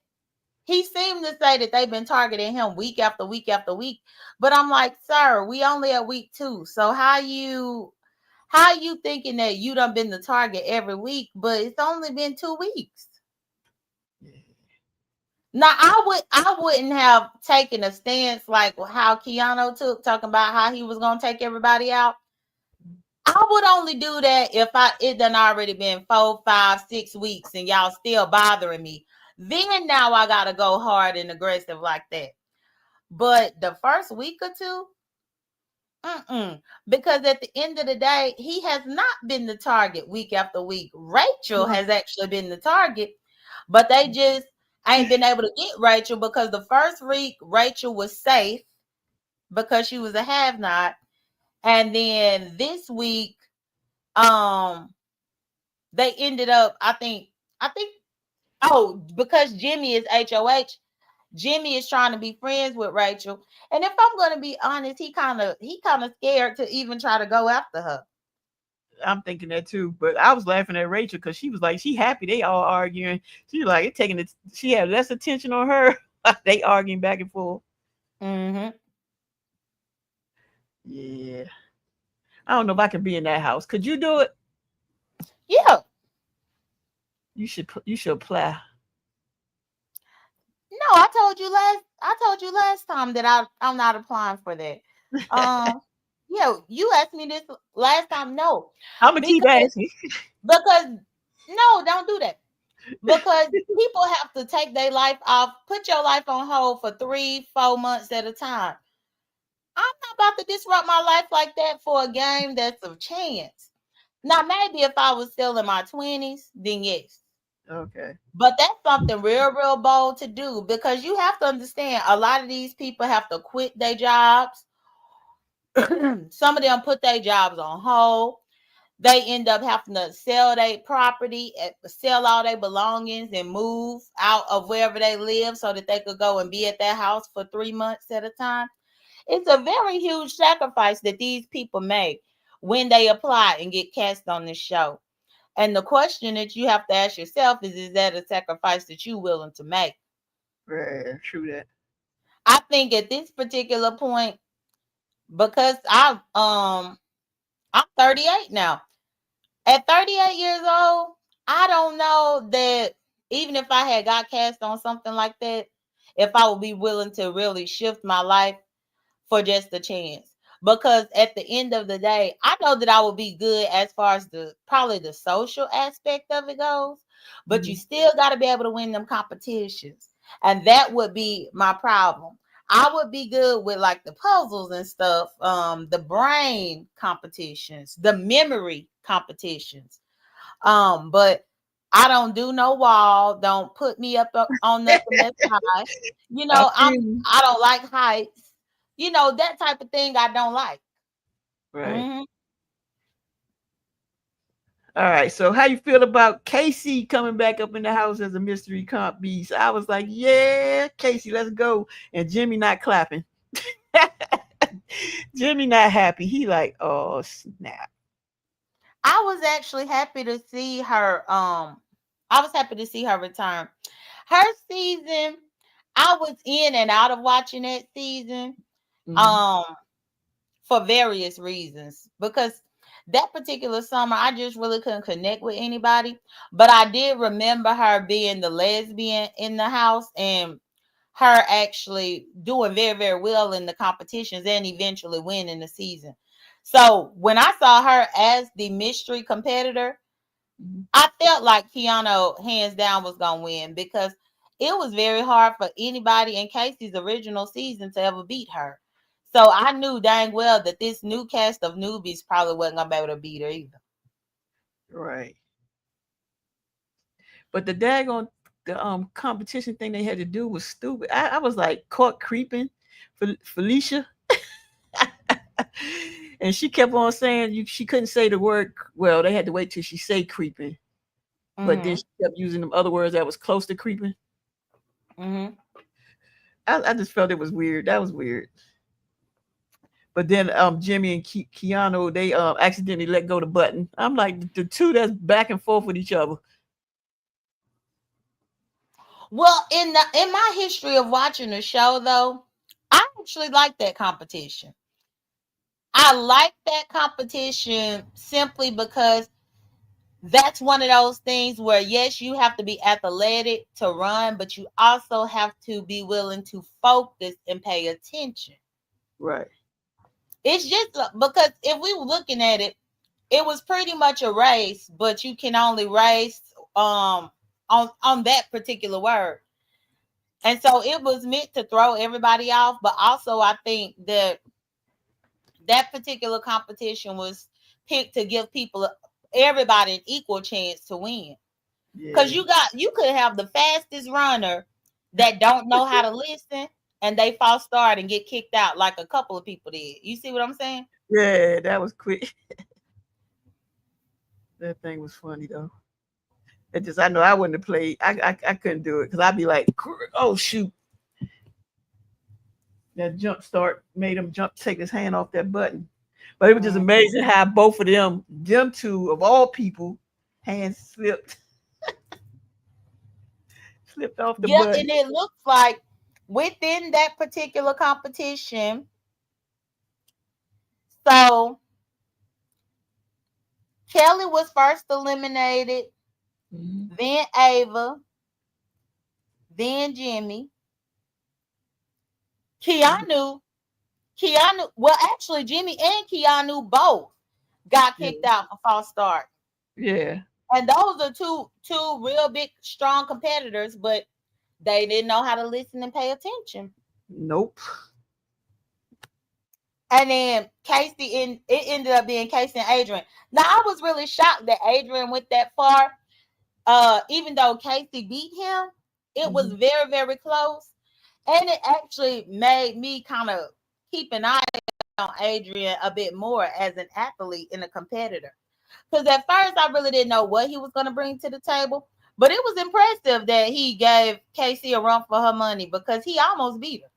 he seemed to say that they've been targeting him week after week after week. But I'm like, sir, we only at week 2. So how you thinking that you done been the target every week, but it's only been 2 weeks? Yeah. Now I wouldn't have taken a stance like how Keanu took, talking about how he was gonna take everybody out. I would only do that if it done already been 4, 5, 6 weeks and y'all still bothering me. Then now I gotta go hard and aggressive like that. But the first week or two, because at the end of the day, he has not been the target week after week. Rachel No. has actually been the target, but they just ain't been able to get Rachel because the first week Rachel was safe because she was a have not. And then this week, um, they ended up, I think, oh, because Jimmy is HOH, Jimmy is trying to be friends with Rachel. And if I'm gonna be honest, he kind of scared to even try to go after her. I'm thinking that too. But I was laughing at Rachel because she was like, she happy they all arguing. She like it taking it. She had less attention on her. They arguing back and forth. Mm-hmm. Yeah. I don't know if I could be in that house. Could you do it? Yeah. You should. You should apply. No, I told you last time that I'm not applying for that. Um, yeah, you asked me this last time. No, I'm gonna keep because asking. because no, don't do that. Because people have to take their life off, put your life on hold for 3, 4 months at a time. I'm not about to disrupt my life like that for a game that's of chance. Now, maybe if I was still in my 20s, then yes. Okay. But that's something real, real bold to do because you have to understand a lot of these people have to quit their jobs. Some of them put their jobs on hold. They end up having to sell their property, sell all their belongings, and move out of wherever they live so that they could go and be at their house for 3 months at a time. It's a very huge sacrifice that these people make when they apply and get cast on this show. And the question that you have to ask yourself is that a sacrifice that you willing to make? Right. True that. I think at this particular point, because I'm 38 now. At 38 years old, I don't know that even if I had got cast on something like that, if I would be willing to really shift my life for just a chance. Because at the end of the day, I know that I will be good as far as the probably the social aspect of it goes, but you Mhm. still got to be able to win them competitions. And that would be my problem. I would be good with like the puzzles and stuff, the brain competitions, the memory competitions. But I don't do no wall. Don't put me up on nothing that's high. You I know, feel you. I don't like heights. You know, that type of thing I don't like. Right. Hmm. All right. So how you feel about Casey coming back up in the house as a mystery comp beast? I was like, yeah, Casey, let's go. And Jimmy not clapping. Jimmy not happy. He like, oh snap. I was actually happy to see her. I was happy to see her return. Her season, I was in and out of watching that season. Mhm. Um, for various reasons. Because that particular summer, I just really couldn't connect with anybody. But I did remember her being the lesbian in the house and her actually doing very, very well in the competitions and eventually winning the season. So when I saw her as the mystery competitor, I felt like Keanu hands down was gonna win because it was very hard for anybody in Casey's original season to ever beat her. So I knew dang well that this new cast of newbies probably wasn't gonna be able to beat her either. Right. But the daggone the competition thing they had to do was stupid. I was like caught creeping for Felicia. And she kept on saying she couldn't say the word. Well, they had to wait till she say creeping, but then Mm-hmm. she kept using them other words that was close to creeping. Mm-hmm. I just felt it was weird. That was weird. But then Jimmy and Keanu, they accidentally let go the button. I'm like the two that's back and forth with each other. Well, in my history of watching the show though, I actually like that competition. I like that competition simply because that's one of those things where yes, you have to be athletic to run, but you also have to be willing to focus and pay attention. Right. It's just because if we were looking at it, it was pretty much a race, but you can only race on that particular word. And so it was meant to throw everybody off, but also I think that that particular competition was picked to give people everybody an equal chance to win. Because Yeah. you could have the fastest runner that don't know how to listen and they false start and get kicked out like a couple of people did. You see what I'm saying? Yeah, that was quick. That thing was funny though. It just I know I wouldn't have played. I couldn't do it because I'd be like, oh shoot, that jump start made him jump, take his hand off that button. But it was just Mm. amazing how both of them two of all people, hands slipped off the Yeah, button. and it looks like within that particular competition, so Kelly was first eliminated, Mhm. then Ava, then Jimmy. Keanu, well, actually, Jimmy and Keanu both got Yeah, kicked out for false start. yeah, And those are two real big, strong competitors, but they didn't know how to listen and pay attention. nope. And then it ended up being Casey and Adrian. Now I was really shocked that Adrian went that far. Even though Casey beat him, it was Mhm. very, very close. And it actually made me kind of keep an eye on Adrian a bit more as an athlete and a competitor. Because at first I really didn't know what he was going to bring to the table. But it was impressive that he gave Casey a run for her money because he almost beat her.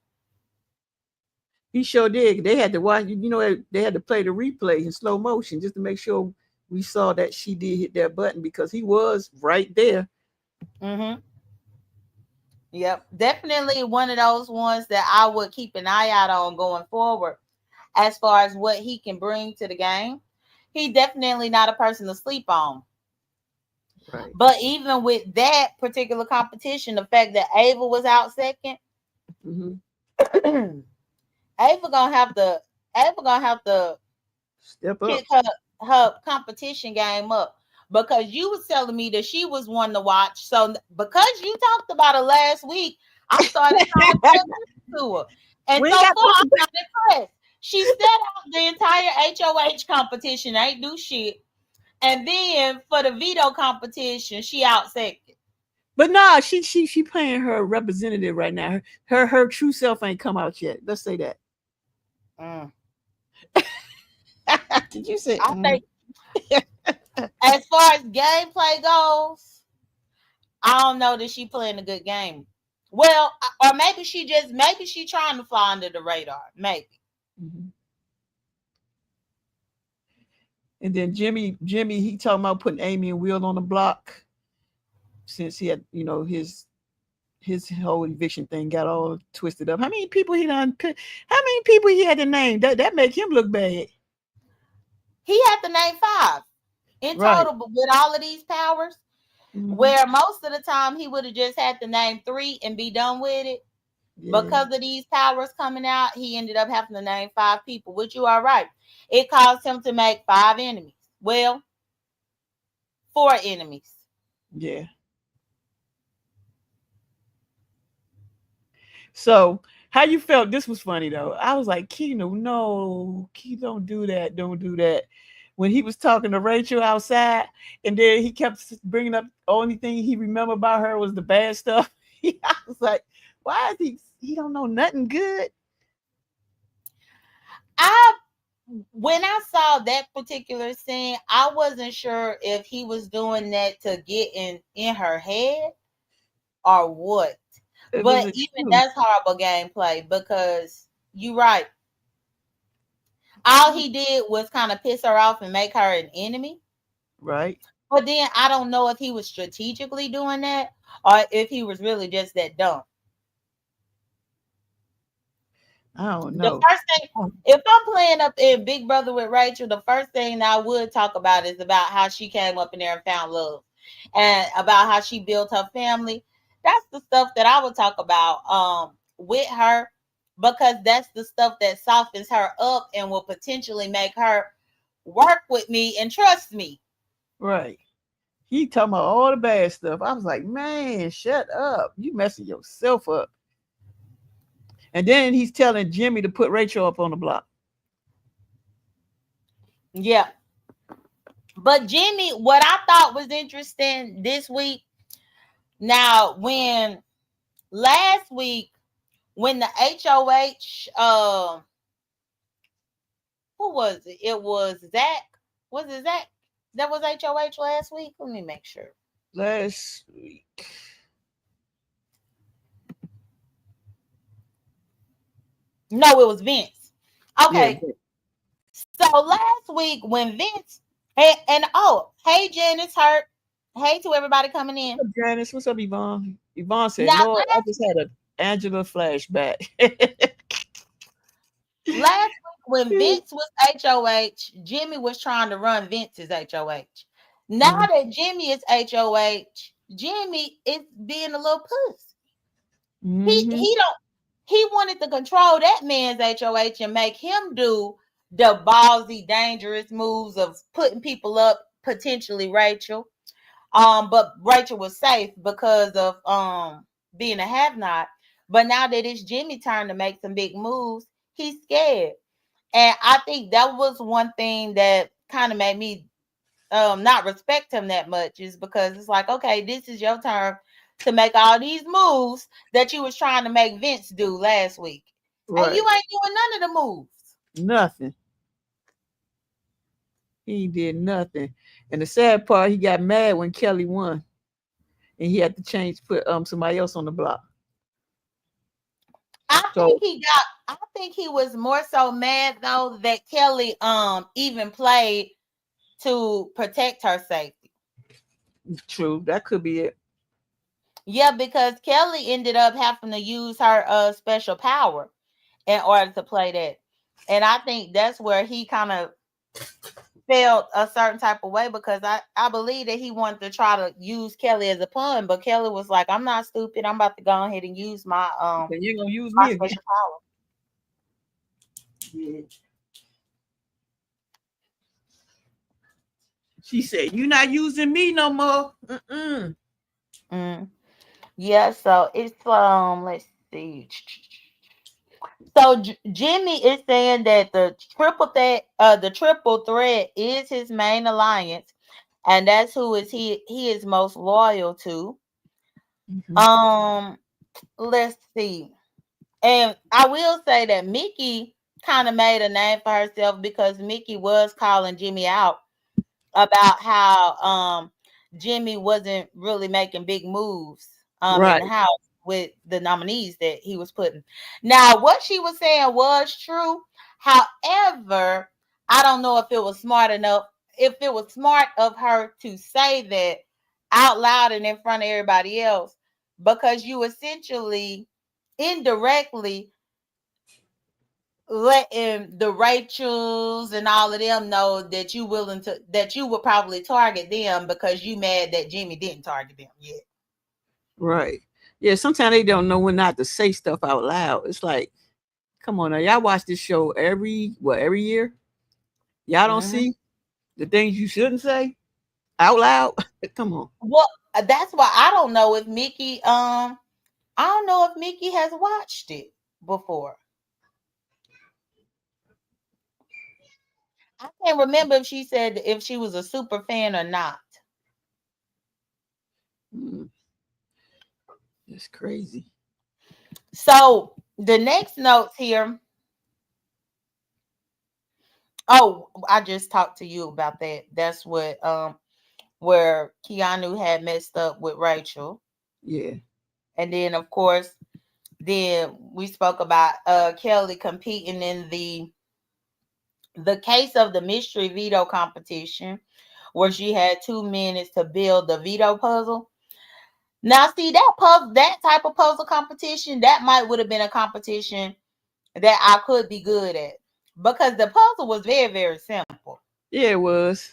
He sure did. They had to watch. They had to play the replay in slow motion just to make sure we saw that she did hit that button because he was right there. Mm-hmm. Yep. Definitely one of those ones that I would keep an eye out on going forward as far as what he can bring to the game. He definitely not a person to sleep on. Right. But even with that particular competition, the fact that Ava was out second, Hmm. Ava gonna have to Ava gonna have to Step pick up. her competition game up because you was telling me that she was one to watch. So because you talked about her last week, I started trying to pay attention to her, and We so ain't got far to I'm not impressed. She set out the entire HOH competition, ain't do shit, and then for the veto competition, she out second. But nah, she playing her representative right now. Her true self ain't come out yet. Let's say that. Mm. Did you say? I think as far as gameplay goes, I don't know that she playing a good game. Well, or maybe she trying to fly under the radar. Maybe. Mhm. And then Jimmy, he talking about putting Amy and Will on the block since he had, his his whole eviction thing got all twisted up. How many people he done? How many people he had to name? That make him look bad. He had to name 5 in Right. total, but with all of these powers, Mm-hmm. where most of the time he would have just had to name 3 and be done with it. Yeah. Because of these powers coming out, he ended up having to name 5 people, which you are right. It caused him to make 5 enemies. Well, 4 enemies. Yeah. So how you felt? This was funny though. I was like, Keno, no, Key, don't do that. Don't do that. When he was talking to Rachel outside, and then he kept bringing up only thing he remember about her was the bad stuff. I was like, why is he don't know nothing good? I when I saw that particular scene, I wasn't sure if he was doing that to get in her head or what. It was But a even truth, that's horrible gameplay because you're right. All he did was kind of piss her off and make her an enemy. right? But then I don't know if he was strategically doing that or if he was really just that dumb. I don't The know. first thing, if I'm playing up in Big Brother with Rachel, the first thing I would talk about is about how she came up in there and found love, and about how she built her family. That's the stuff that I would talk about with her, because that's the stuff that softens her up and will potentially make her work with me and trust me. Right. He talking about all the bad stuff. I was like, man, shut up. You messing yourself up. And then he's telling Jimmy to put Rachel up on the block. Yeah. But Jimmy, what I thought was interesting this week, now when last week when the HOH, who was it? It was Zach. Was it Zach? That was HOH last week. Let me make sure. Last week. No, it was Vince. Yeah. Okay, so last week when Vince and oh, hey Janice Hurt. Hey to everybody coming in. What's up, Janice? What's up, Yvonne? Yvonne said, Now Lord, I just had an Angela flashback. last week when Vince was HOH, Jimmy was trying to run Vince's HOH. Now that Jimmy is HOH, Jimmy is being a little puss. Mm-hmm. He wanted to control that man's HOH and make him do the ballsy, dangerous moves of putting people up, potentially Rachel. But Rachel was safe because of being a have not. But now that it's Jimmy's turn to make some big moves, he's scared. And I think that was one thing that kind of made me not respect him that much, is because it's like, okay, this is your turn to make all these moves that you was trying to make Vince do last week. And you Right. ain't doing none of the moves. Nothing. He did nothing. And the sad part, he got mad when Kelly won. And he had to put somebody else on the block. So I think he was more so mad though that Kelly even played to protect her safety. true, that could be it. Yeah, because Kelly ended up having to use her special power in order to play that. And I think that's where he kind of felt a certain type of way, because I believe that he wanted to try to use Kelly as a pawn, but Kelly was like, I'm not stupid. I'm about to go ahead and use Then you're gonna use my me again. special power. Yeah. She said, "You're not using me no more." Mm-mm. Mm. Yeah, so it's let's see. So Jimmy is saying that the triple threat is his main alliance, and that's who is he is most loyal to. Mm-hmm. Let's see. And I will say that Mickey kind of made a name for herself, because Mickey was calling Jimmy out about how Jimmy wasn't really making big moves in Right. the house with the nominees that he was putting. Now, what she was saying was true. However, I don't know if it was smart enough, if it was smart of her to say that out loud and in front of everybody else, because you essentially indirectly letting the Rachels and all of them know that you would probably target them because you mad that Jimmy didn't target them yet. Right. Yeah, sometimes they don't know when not to say stuff out loud. It's like, come on now, y'all watch this show every year. Y'all don't Hmm. see the things you shouldn't say out loud. Come on. Well, that's why I don't know if Mickey I don't know if Mickey has watched it before. I can't remember if she said if she was a super fan or not. Mm, it's crazy. So the next notes here. Oh, I just talked to you about that. That's what where Keanu had messed up with Rachel. Yeah. And then of course, then we spoke about Kelly competing in the case of the mystery veto competition where she had 2 minutes to build the veto puzzle. Now, see that type of puzzle competition, that might would have been a competition that I could be good at because the puzzle was very, very simple. Yeah, it was.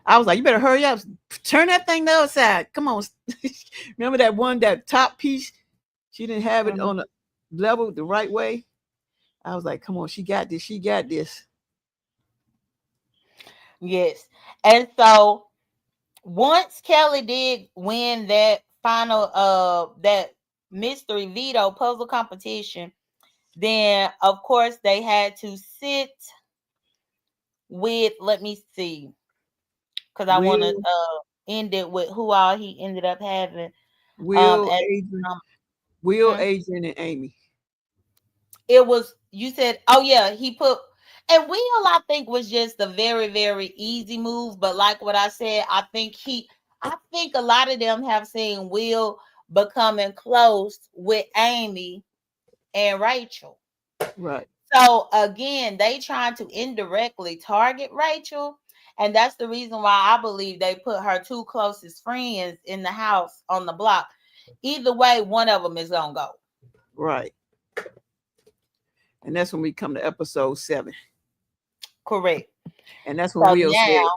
I was like, you better hurry up. Turn that thing the other side. Come on. Remember that one, that top piece? She didn't have it Mhm. on the level the right way. I was like, come on, she got this. She got this. Yes. And so once Kelly did win that final that mystery veto puzzle competition, then of course they had to sit with, let me see, because I want to Will, end it with who all he ended up having Will, as Adrian, um, Will, hmm? Adrian, and Amy. It was, you said, oh yeah, he put, and Will I think was just a very, very easy move, but like what I said, I think a lot of them have seen Will becoming close with Amy and Rachel. Right, So again, they trying to indirectly target Rachel. And that's the reason why I believe they put her two closest friends in the house on the block. Either way, one of them is gonna go. right. And that's when we come to episode 7. Correct. And that's when So now,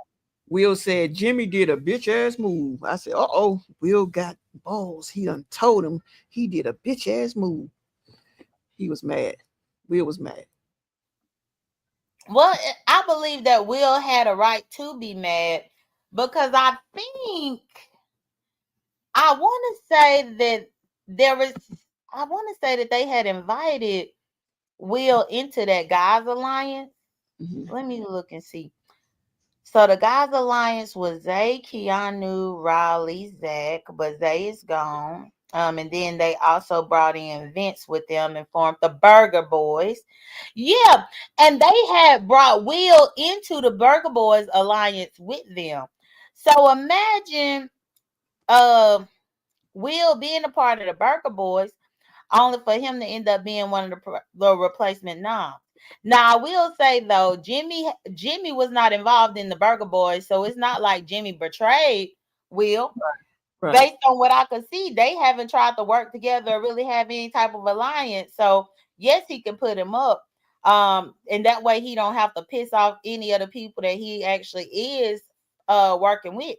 Will said Jimmy did a bitch ass move. I said, oh, Will got balls. He done told him he did a bitch ass move. He was mad. Will was mad. well, I believe that Will had a right to be mad because I want to say that there was, I want to say that they had invited Will into that guys alliance. Hmm. Let me look and see. So the guys alliance was Zay, Keanu, Riley, Zach, but Zay is gone. And then they also brought in Vince with them and formed the Burger Boys. Yeah, and they had brought Will into the Burger Boys alliance with them. So imagine uh, Will being a part of the Burger Boys only for him to end up being one of the replacement noms. Now I will say though, Jimmy was not involved in the Burger Boys, so it's not like Jimmy betrayed Will. Right. Based on what I could see, they haven't tried to work together or really have any type of alliance. So yes, he can put him up. And that way he don't have to piss off any of the people that he actually is working with.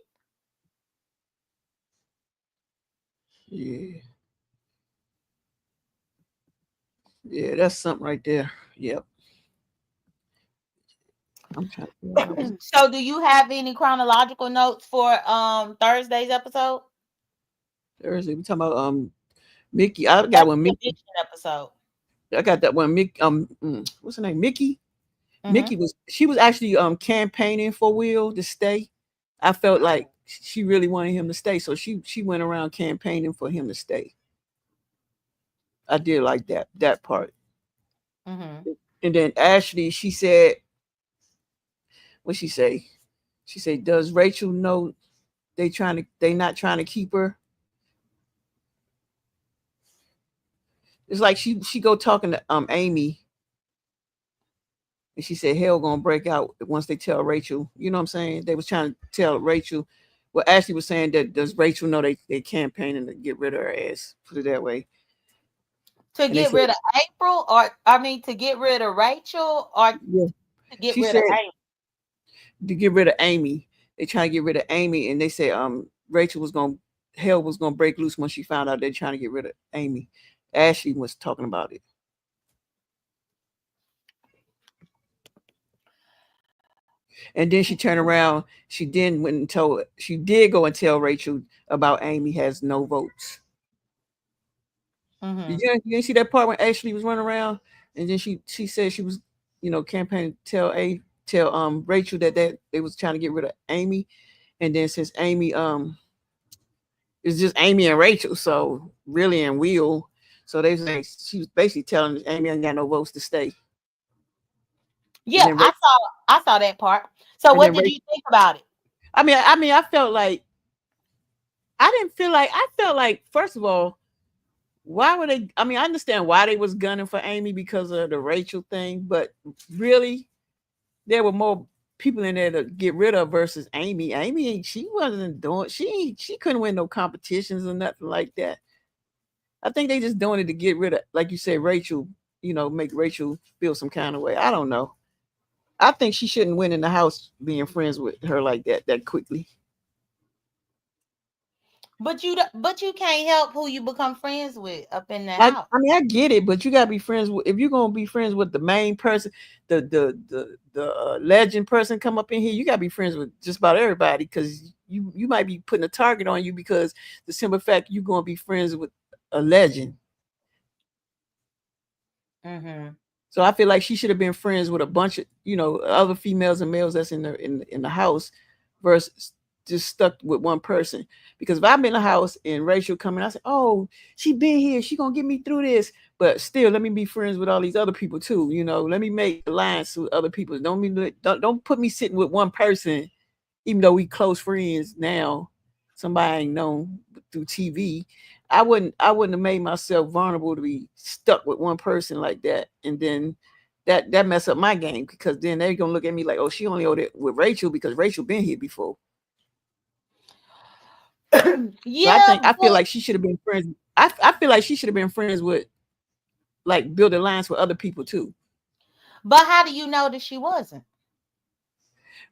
Yeah. Yeah, that's something right there. Yep. I'm trying to figure out what was So do you have any chronological notes for Thursday's episode? Thursday. We talking about Mickey. I got That's one the Mickey. eviction episode. I got that one Mickey. What's her name? Mickey. Mm-hmm. She was actually campaigning for Will to stay. I felt like she really wanted him to stay, so she went around campaigning for him to stay. I did like that part. Mm-hmm. And then Ashley, she said, what she say? She said, "Does Rachel know they not trying to keep her?" It's like she go talking to Amy, and she said hell gonna break out once they tell Rachel. You know what I'm saying? They was trying to tell Rachel Well, Ashley was saying that does Rachel know they campaigning to get rid of her ass? Put it that way. To And they get said, rid of April, or I mean, to get rid of Rachel, or yeah. to get She rid of said Amy. to get rid of Amy. They trying to get rid of Amy, and they said Rachel was gonna hell was gonna break loose when she found out they're trying to get rid of Amy. Ashley was talking about it. And then she turned around. She did went and told. She did go and tell Rachel about Amy has no votes. Mm-hmm. You didn't see that part when Ashley was running around, and then she said she was, campaigning to tell Rachel that they was trying to get rid of Amy, and then since Amy it's just Amy and Rachel, so really and Will, so they say she was basically telling Amy ain't got no votes to stay, and Yeah, then Rachel, I saw that part. So and what then did Rachel. you think about it? I felt like I didn't feel like I felt like first of all, why would they? I mean, I understand why they was gunning for Amy because of the Rachel thing, but really, there were more people in there to get rid of versus Amy. Amy, she wasn't doing. She couldn't win no competitions or nothing like that. I think they just doing it to get rid of, like you said, Rachel. Make Rachel feel some kind of way. I don't know. I think she shouldn't win in the house being friends with her like that quickly. But you can't help who you become friends with up in the I, house. I mean, I get it, but you gotta be friends with. If you're gonna be friends with the main person, the legend person come up in here, you gotta be friends with just about everybody because you might be putting a target on you because the simple fact you're gonna be friends with a legend. Mm-hmm. So I feel like she should have been friends with a bunch of other females and males that's in the house, versus just stuck with one person. Because if I'm in the house and Rachel coming, I say, "Oh, she been here. She gonna get me through this." But still, let me be friends with all these other people too. Let me make alliance with other people. Don't put me sitting with one person, even though we close friends now. Somebody I ain't known through TV. I wouldn't have made myself vulnerable to be stuck with one person like that, and then that mess up my game because then they're gonna look at me like, oh, she only owed it with Rachel because Rachel been here before. So Yeah, I feel but like she should have been friends. I feel like she should have been friends with, like, build alliance with other people too, how do you know that she wasn't?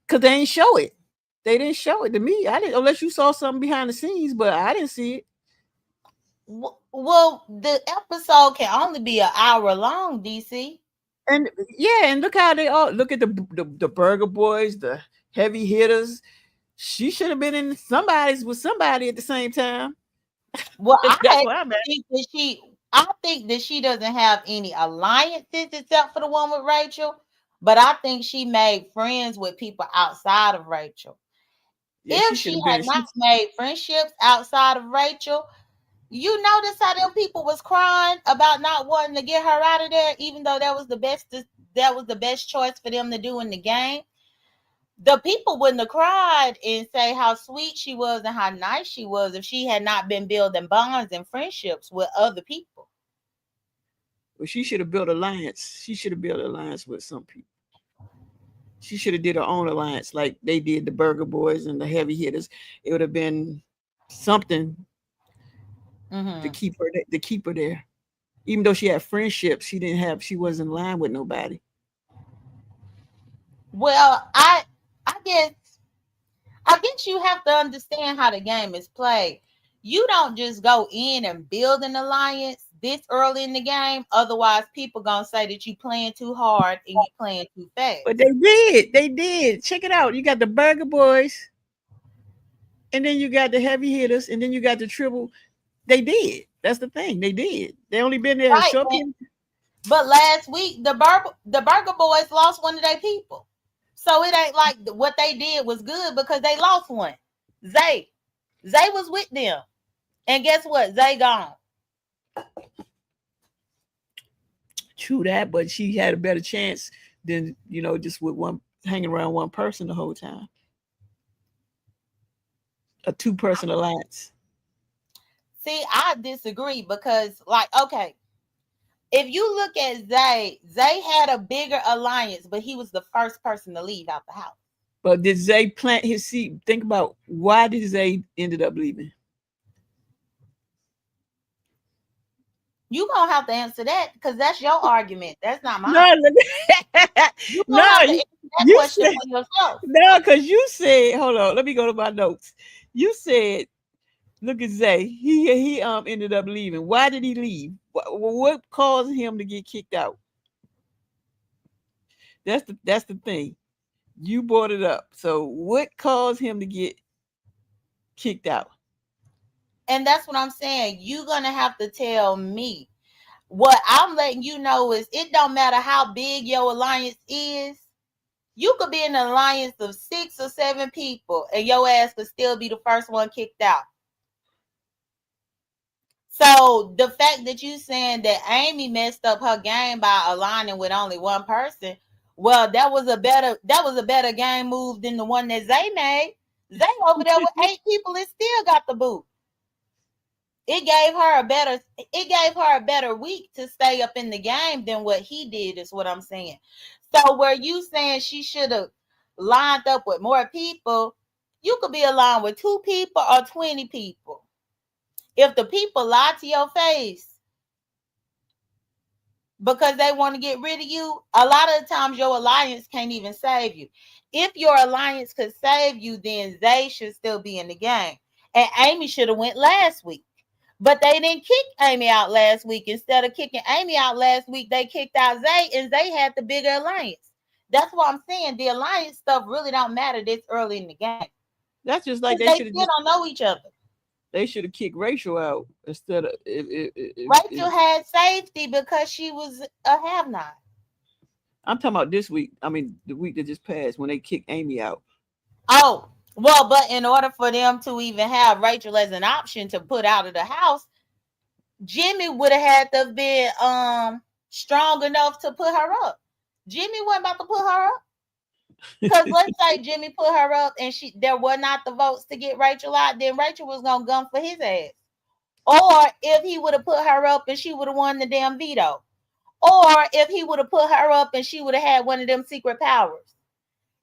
because they ain't show it. They didn't show it to me. I didn't, unless you saw something behind the scenes, but I didn't see it. Well, the episode can only be an hour long, DC. And yeah, and look how they all look at the Burger Boys, the heavy hitters. She should have been in somebody's with somebody at the same time. Well, That's where I'm at. I think that she doesn't have any alliances except for the one with Rachel, but I think she made friends with people outside of Rachel. Yeah, she If should she have had been. not made friendships outside of Rachel, you notice how them people was crying about not wanting to get her out of there, even though that was the best choice for them to do in the game. The people wouldn't have cried and say how sweet she was and how nice she was if she had not been building bonds and friendships with other people. Well, she should have built alliance. She should have built alliance with some people. She should have did her own alliance like they did the Burger Boys and the heavy hitters. It would have been something to Mm-hmm. keep her there. Even though she had friendships, she wasn't in line with nobody. Well, I guess you have to understand how the game is played. You don't just go in and build an alliance this early in the game. Otherwise, people gonna say that you playing too hard and you playing too But fast. they did. They did. Check it out. You got the Burger Boys, and then you got the heavy hitters, and then you got the triple. They did. That's the thing. They did. They only been there a Right. short period. But last week, the Burger Boys lost one of their people. So it ain't like what they did was good because they lost one. Zay. Zay was with them. And guess what? Zay gone. True that, but she had a better chance than just with one hanging around one person the whole time. A two-person alliance. See, I disagree because, like, okay, if you look at Zay had a bigger alliance, but he was the first person to leave out the house. But did Zay plant his seed? Think about why did Zay ended up leaving? You gonna have to answer that because that's your argument. That's not mine. No, You no, gonna have to answer that you question said for yourself. no, because you said, hold on, let me go to my notes. You said, look at Zay. He ended up leaving. Why did he leave? What caused him to get kicked out? That's the thing. You brought it up. So what caused him to get kicked out? And that's what I'm saying. You're gonna have to tell me. What I'm letting you know is it don't matter how big your alliance is. You could be in an alliance of 6 or 7 people and your ass could still be the first one kicked out. So the fact that you saying that Amy messed up her game by aligning with only one person, well, that was a better game move than the one that Zay made. Zay over there with 8 people and still got the boot. It gave her a better week to stay up in the game than what he did, is what I'm saying. So where you saying she should have lined up with more people, you could be aligned with 2 people or 20 people. If the people lie to your face because they want to get rid of you, a lot of the times your alliance can't even save you. If your alliance could save you, then they should still be in the game. And Amy should have went last week. But they didn't kick Amy out last week. Instead of kicking Amy out last week, they kicked out Zay, and Zay had the bigger alliance. That's what I'm saying. The alliance stuff really don't matter this early in the game. That's just like They they should have still don't know each other. they should have kicked Rachel out instead of Rachel had safety because she was a have-not. I'm talking about this week. I mean the week that just passed when they kicked Amy out. Oh, well, but in order for them to even have Rachel as an option to put out of the house, Jimmy would have had to have been strong enough to put her up. Jimmy wasn't about to put her up. Because let's say Jimmy put her up and there were not the votes to get Rachel out, then Rachel was gonna gun for his ass. Or if he would have put her up and she would have won the damn veto. Or if he would have put her up and she would have had one of them secret powers.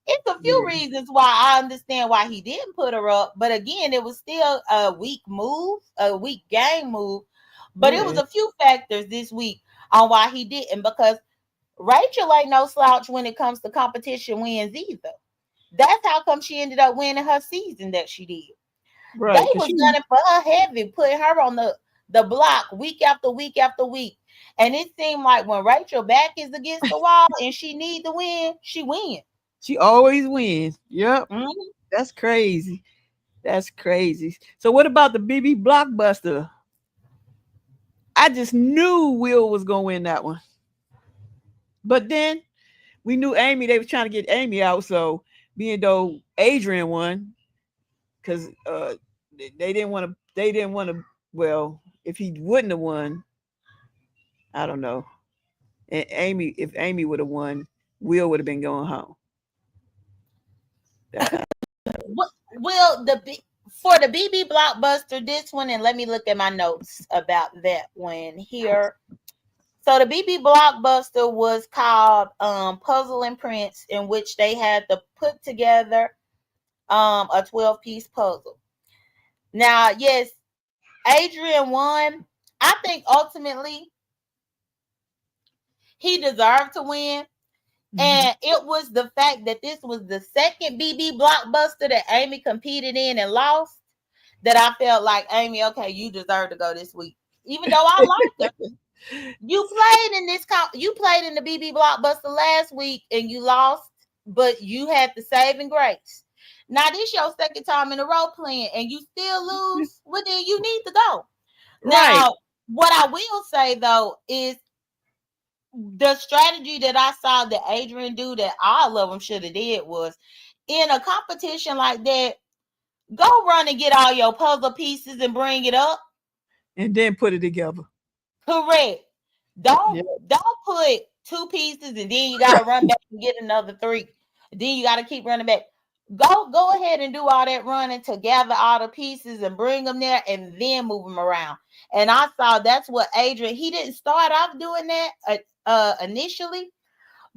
It's a few reasons why I understand why he didn't put her up. But again, it was still a weak move, a weak game move. But it was a few factors this week on why he didn't, because Rachel ain't no slouch when it comes to competition wins either. That's how come she ended up winning her season that she did. Right. They was gunning for her heavy, putting her on the block week after week after week. And it seemed like when Rachel back is against the wall and she need to win, she wins. She always wins. Yep. Mm-hmm. That's crazy. That's crazy. So what about the BB Blockbuster? I just knew Will was going to win that one. But then we knew Amy, they were trying to get Amy out. So being though Adrian won, because they didn't want to, well, if he wouldn't have won, I don't know. And if Amy would have won, Will would have been going home. Will for the BB Blockbuster, this one, and let me look at my notes about that one here. So the BB Blockbuster was called Puzzle and Prince, in which they had to put together a 12-piece puzzle. Now, yes, Adrian won. I think ultimately he deserved to win. Mm-hmm. And it was the fact that this was the second BB Blockbuster that Amy competed in and lost, that I felt like, Amy, okay, you deserve to go this week. Even though I liked her. You played in the BB Blockbuster last week and you lost, but you had the saving grace. Now this your second time in a row playing and you still lose. Well, then you need to go. Right. Now, what I will say though is the strategy that I saw that Adrian do that all of them should have did was, in a competition like that, go run and get all your puzzle pieces and bring it up, and then put it together. Correct. Don't put 2 pieces and then you got to run back and get another 3. Then you got to keep running back. Go ahead and do all that running to gather all the pieces and bring them there and then move them around. And I saw that's what Adrian, he didn't start off doing that initially,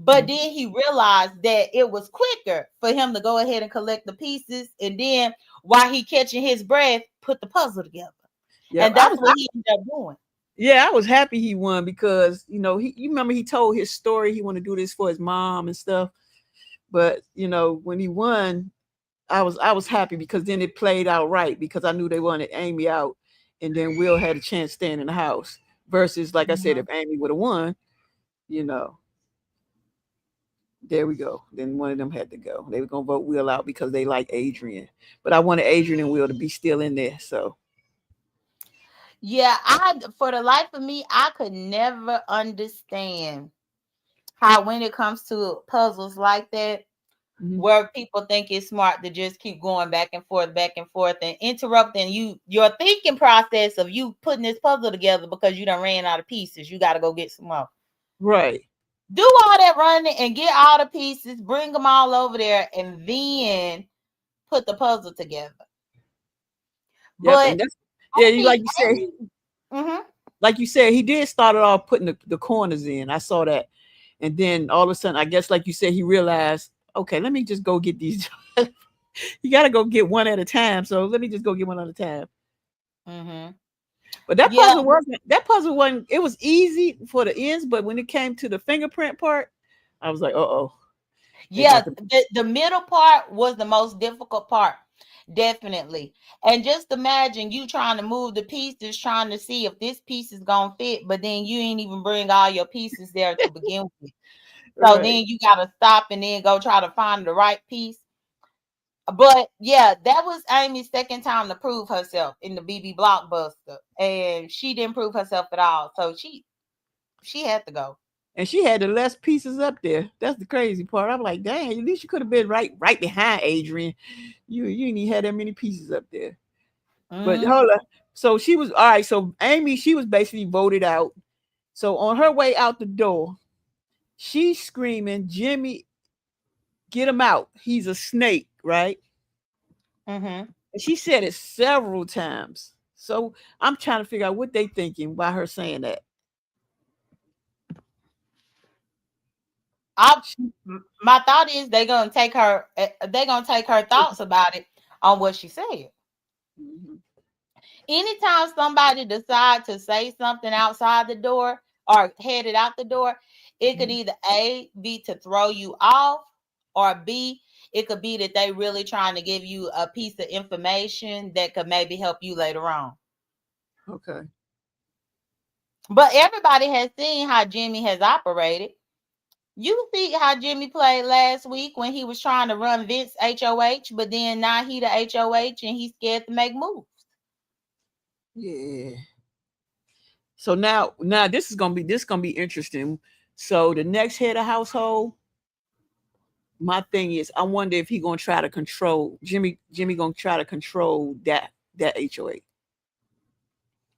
But then he realized that it was quicker for him to go ahead and collect the pieces, and then while he catching his breath, put the puzzle together. Yeah, And that's what he ended up doing. yeah, I was happy he won because you remember he told his story. He wanted to do this for his mom and stuff. But when he won, I was happy because then it played out right because I knew they wanted Amy out, and then Will had a chance staying in the house. Versus, like I said, if Amy would have won, you know, there we go. Then one of them had to go. They were gonna vote Will out because they like Adrian, but I wanted Adrian and Will to be still in there. So Yeah, for the life of me, I could never understand how when it comes to puzzles like that, where people think it's smart to just keep going back and forth, and interrupting your thinking process of you putting this puzzle together because you done ran out of pieces. You got to go get some more. right. Do all that running and get all the pieces, bring them all over there, and then put the puzzle together. Yep, But and that's I yeah. You think like you said, mm-hmm. like you said, he did start it off putting the corners in. I saw that, and then all of a sudden, I guess like you said, he realized, okay, let me just go get these. You got to go get one at a time. So let me just go get one at a time. Mm-hmm. But that Yeah, puzzle wasn't. That puzzle wasn't. It was easy for the ends, but when it came to the fingerprint part, I was like, oh, they yeah. got the. The middle part was the most difficult part, definitely. And just imagine you trying to move the pieces, trying to see if this piece is gonna fit, but then you ain't even bring all your pieces there to begin with. So Right. then you gotta stop and then go try to find the right piece. But yeah, that was Amy's second time to prove herself in the BB Blockbuster, and she didn't prove herself at all. So she had to go. And she had the less pieces up there. That's the crazy part. I'm like, dang, at least you could have been right behind Adrian. You didn't even have that many pieces up there. But Mm-hmm. hold on. So she was all right. So Amy, she was basically voted out. So on her way out the door, she's screaming, Jimmy, get him out. He's a snake, right? Mm-hmm. And she said it several times. So I'm trying to figure out what they thinking by her saying that. I My thought is they're gonna take her thoughts about it on what she said. Mhm. Anytime somebody decides to say something outside the door or headed out the door, it could Mhm. either A be to throw you off, or B, it could be that they really trying to give you a piece of information that could maybe help you later on. Okay. But everybody has seen how Jimmy has operated. You see how Jimmy played last week when he was trying to run Vince HOH, but then now he the HOH and he's scared to make moves. Yeah. So now this is gonna be interesting. So the next head of household, my thing is, I wonder if he gonna try to control Jimmy gonna try to control that HOA.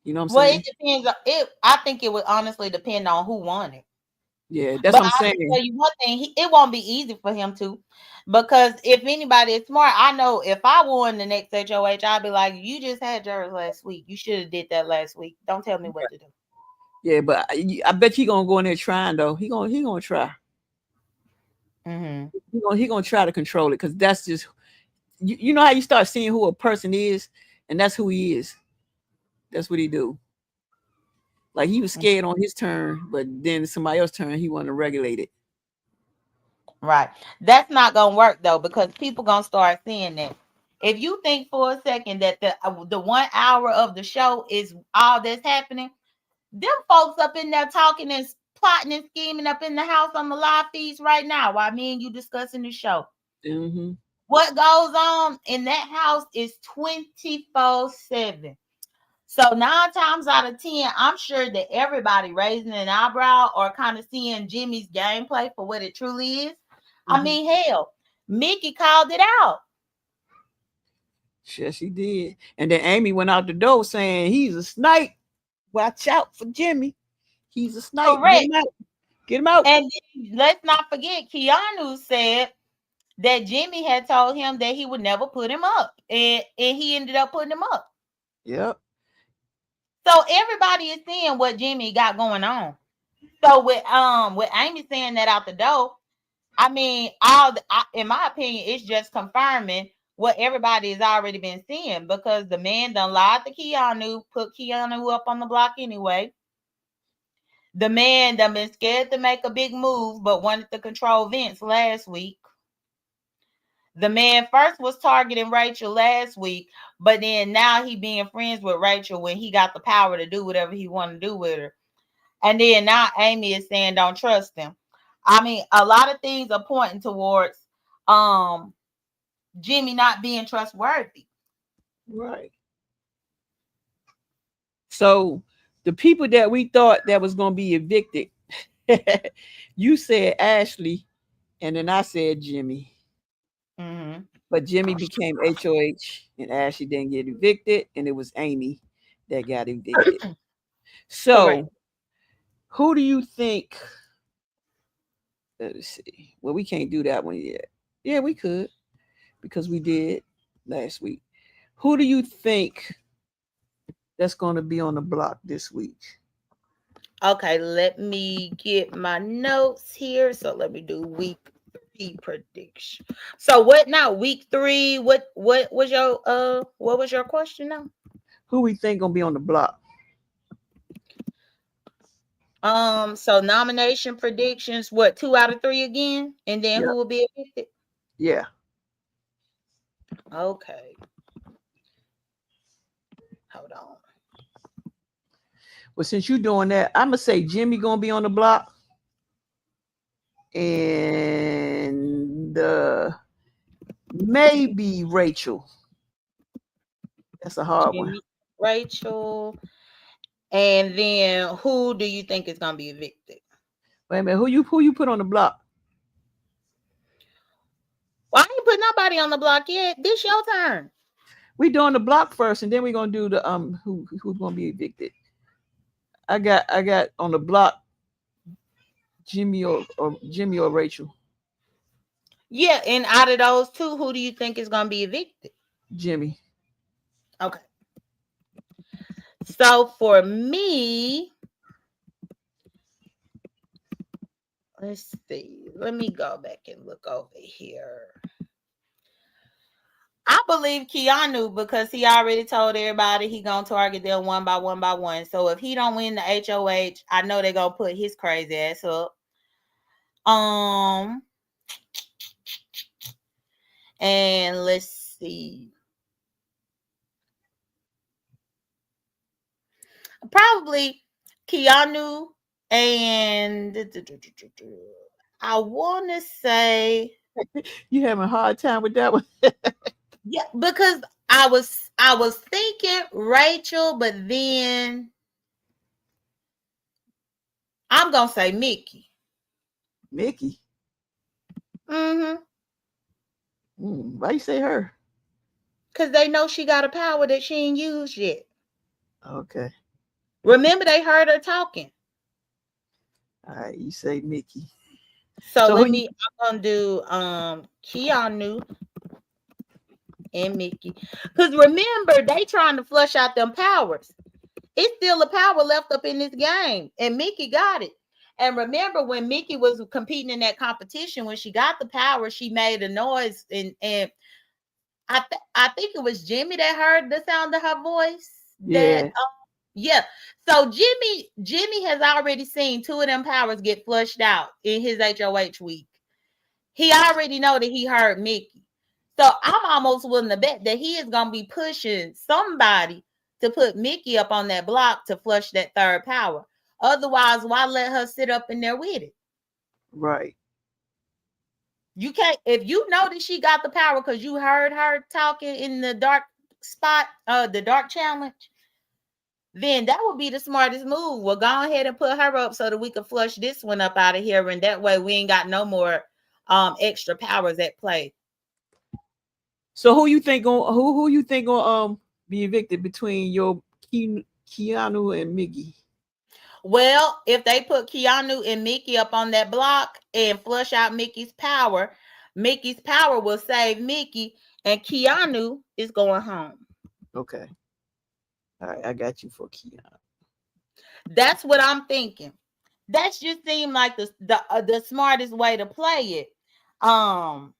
You know what I'm Well, it saying? depends on it. I think it would honestly depend on who won it. Yeah, that's But what I'm I can saying. tell you one thing, it won't be easy for him to, because if anybody is smart, I know if I won the next HOH, I'd be like, you just had yours last week. You should have did that last week. Don't tell me what to do. Yeah, but I bet he gonna go in there trying though. He gonna try. Mm-hmm. He gonna try to control it because that's just you know how you start seeing who a person is, and that's who he is. That's what he do. Like he was scared on his turn, but then somebody else turn, he wanted to regulate it. Right. That's not gonna work though, because people gonna start seeing that. If you think for a second that the 1 hour of the show is all that's happening, them folks up in there talking and plotting and scheming up in the house on the live feeds right now while me and you discussing the show. Mm-hmm. What goes on in that house is 24/7. So 9 times out of 10, I'm sure that everybody raising an eyebrow or kind of seeing Jimmy's gameplay for what it truly is. I Mm-hmm. mean, hell, Mickey called it out. Yes, he did. And then Amy went out the door saying he's a snipe. Watch out for Jimmy. He's a snipe. Get Correct. him out. Get him out. And let's not forget, Keanu said that Jimmy had told him that he would never put him up. And he ended up putting him up. Yep. So everybody is seeing what Jimmy got going on. So with Amy saying that out the door, I mean, in my opinion, it's just confirming what everybody has already been seeing, because the man done lied to Keanu, put Keanu up on the block anyway. The man done been scared to make a big move, but wanted to control Vince last week. The man first was targeting Rachel last week, but then now he being friends with Rachel when he got the power to do whatever he want to do with her. And then now Amy is saying don't trust him. I mean, a lot of things are pointing towards Jimmy not being trustworthy. Right. So the people that we thought that was going to be evicted, you said Ashley, and then I said Jimmy. Mm-hmm. But Jimmy became HOH, and Ashley didn't get evicted, and it was Amy that got evicted. So, Correct. who do you think? Let's see. Well, we can't do that one yet. Yeah, we could, because we did last week. Who do you think that's going to be on the block this week? Okay, let me get my notes here. So let me do week 3 prediction. So what now? Week 3. What was your question now? Who we think going to be on the block? So nomination predictions, what, 2 out of 3 again? And then Yeah. who will be evicted? Yeah. Okay. Hold on. Well, since you're doing that, I'm gonna say Jimmy gonna be on the block, and maybe Rachel. That's a hard one. Jimmy, Rachel. And then who do you think is gonna be evicted? Wait a minute, who you put on the block? Well, I ain't put nobody on the block yet. This your turn. We doing the block first, and then we're gonna do the who's gonna be evicted. I got on the block Jimmy or Rachel. Yeah, and out of those two, who do you think is gonna be evicted? Jimmy. Okay. So for me, let's see. Let me go back and look over here. I believe Keanu, because he already told everybody he gonna target them one by one by one. So if he don't win the HOH, I know they're gonna put his crazy ass up. And let's see. Probably Keanu, and I want to say, You having a hard time with that one? yeah, because I was thinking Rachel, but then I'm gonna say Mickey. Mickey. Mm-hmm. Why you say her? Because they know she got a power that she ain't used yet. Okay. Remember, they heard her talking. All right, you say Mickey. So So I'm gonna do Keanu and Mickey. Because remember, they trying to flush out them powers. It's still a power left up in this game, and Mickey got it. And remember, when Mickey was competing in that competition, when she got the power, she made a noise, and I think it was Jimmy that heard the sound of her voice. yeah. Yeah. So Jimmy has already seen 2 of them powers get flushed out in his HOH week. He already know that he heard Mickey. So I'm almost willing to bet that he is gonna be pushing somebody to put Mickey up on that block to flush that 3rd power. Otherwise, why let her sit up in there with it? Right. You can't, if you know that she got the power because you heard her talking in the dark spot, the dark challenge, then that would be the smartest move. Well, go ahead and put her up so that we can flush this one up out of here, and that way we ain't got no more extra powers at play. So who you think gonna be evicted between your Keanu and Mickey? Well, if they put Keanu and Mickey up on that block and flush out Mickey's power will save Mickey, and Keanu is going home. Okay. All right, I got you for Keanu. That's what I'm thinking. That just seemed like the smartest way to play it. Um,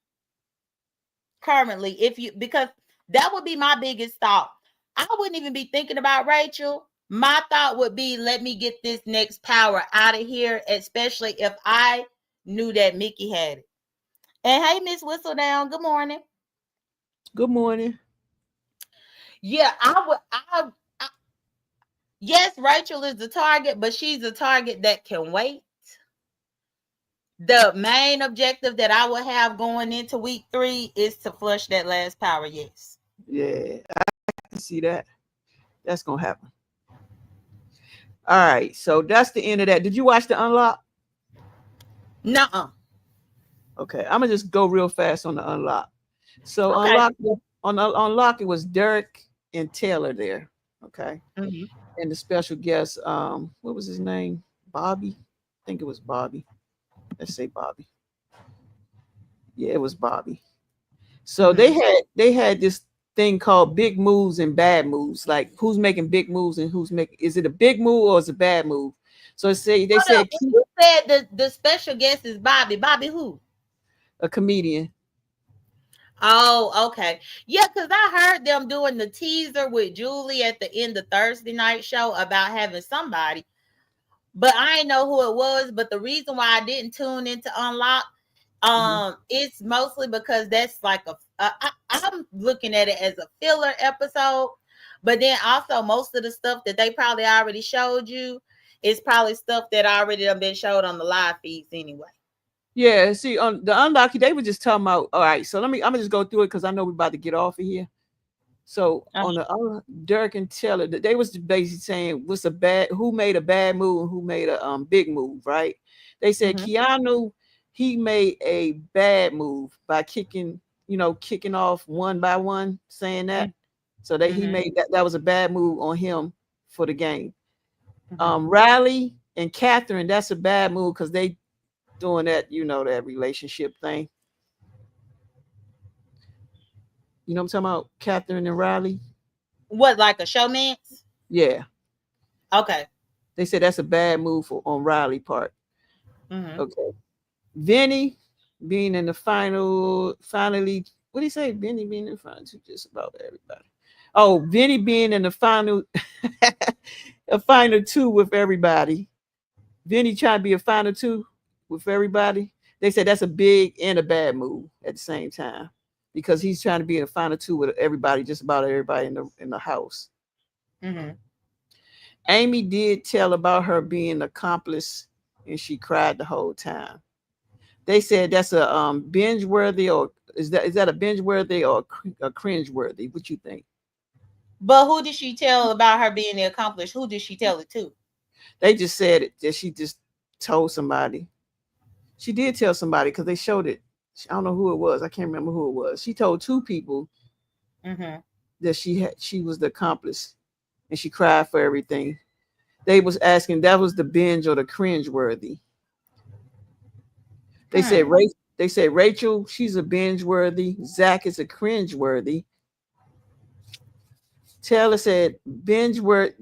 Currently, if you because that would be my biggest thought. I wouldn't even be thinking about Rachel. My thought would be, let me get this next power out of here, especially if I knew that Mickey had it. And hey, Miss Whistledown, good morning. Good morning. Yeah, I would. I yes, Rachel is the target, but she's a target that can wait. The main objective that I would have going into week 3 is to flush that last power. Yes. Yeah, I can see that. That's gonna happen. All right, so that's the end of that. Did you watch the unlock? Nuh-uh. Okay, I'm gonna just go real fast on the unlock. So Okay. on the unlock, it was Derek and Taylor there. Okay, Mm-hmm. and the special guest, what was his name? Bobby. I think it was Bobby. Let's say Bobby. Yeah, it was Bobby. So Mm-hmm. they had this thing called big moves and bad moves. Like who's making big moves and who's making, is it a big move or is it a bad move? So they Hold up. said When you said the special guest is Bobby. Bobby who? a comedian. Oh, okay. Yeah, because I heard them doing the teaser with Julie at the end of Thursday night show about having somebody, but I didn't know who it was. But the reason why I didn't tune into Unlock, Mhm. it's mostly because that's like I'm looking at it as a filler episode, but then also most of the stuff that they probably already showed you is probably stuff that already done been showed on the live feeds anyway. Yeah, see on the unlucky, they were just talking about. All right, so I'm gonna just go through it because I know we're about to get off of here. So Uh-huh. on the Dirk and Taylor, they was basically saying what's a bad, who made a bad move and who made a big move, right? They said Mm-hmm. Keanu, he made a bad move by kicking off one by one, saying that. So that he Mm-hmm. made that was a bad move on him for the game. Mm-hmm. Riley and Catherine, that's a bad move because they doing that, that relationship thing. You know what I'm talking about? Catherine and Riley. What, like a showman's? Yeah. Okay. They said that's a bad move on Riley part. Mm-hmm. Okay. Vinny being in the finally, what do you say? Vinny being in the final to just about everybody. Oh, Vinny being in the final, a final two with everybody. Vinny trying to be a final two with everybody. They said that's a big and a bad move at the same time because he's trying to be in a final two with everybody, just about everybody in the house. Mm-hmm. Amy did tell about her being an accomplice and she cried the whole time. They said that's a binge worthy, or is that a binge worthy or a cringe worthy? What you think? But who did she tell about her being the accomplice? Who did she tell it to? They just said it that she just told somebody. She did tell somebody because they showed it. I don't know who it was. I can't remember who it was. She told two people Mm-hmm. that she was the accomplice and she cried for everything. They was asking that was the binge or the cringe worthy. They said Hmm. Rachel, she's a binge worthy. Zach is a cringe worthy. Taylor said binge word.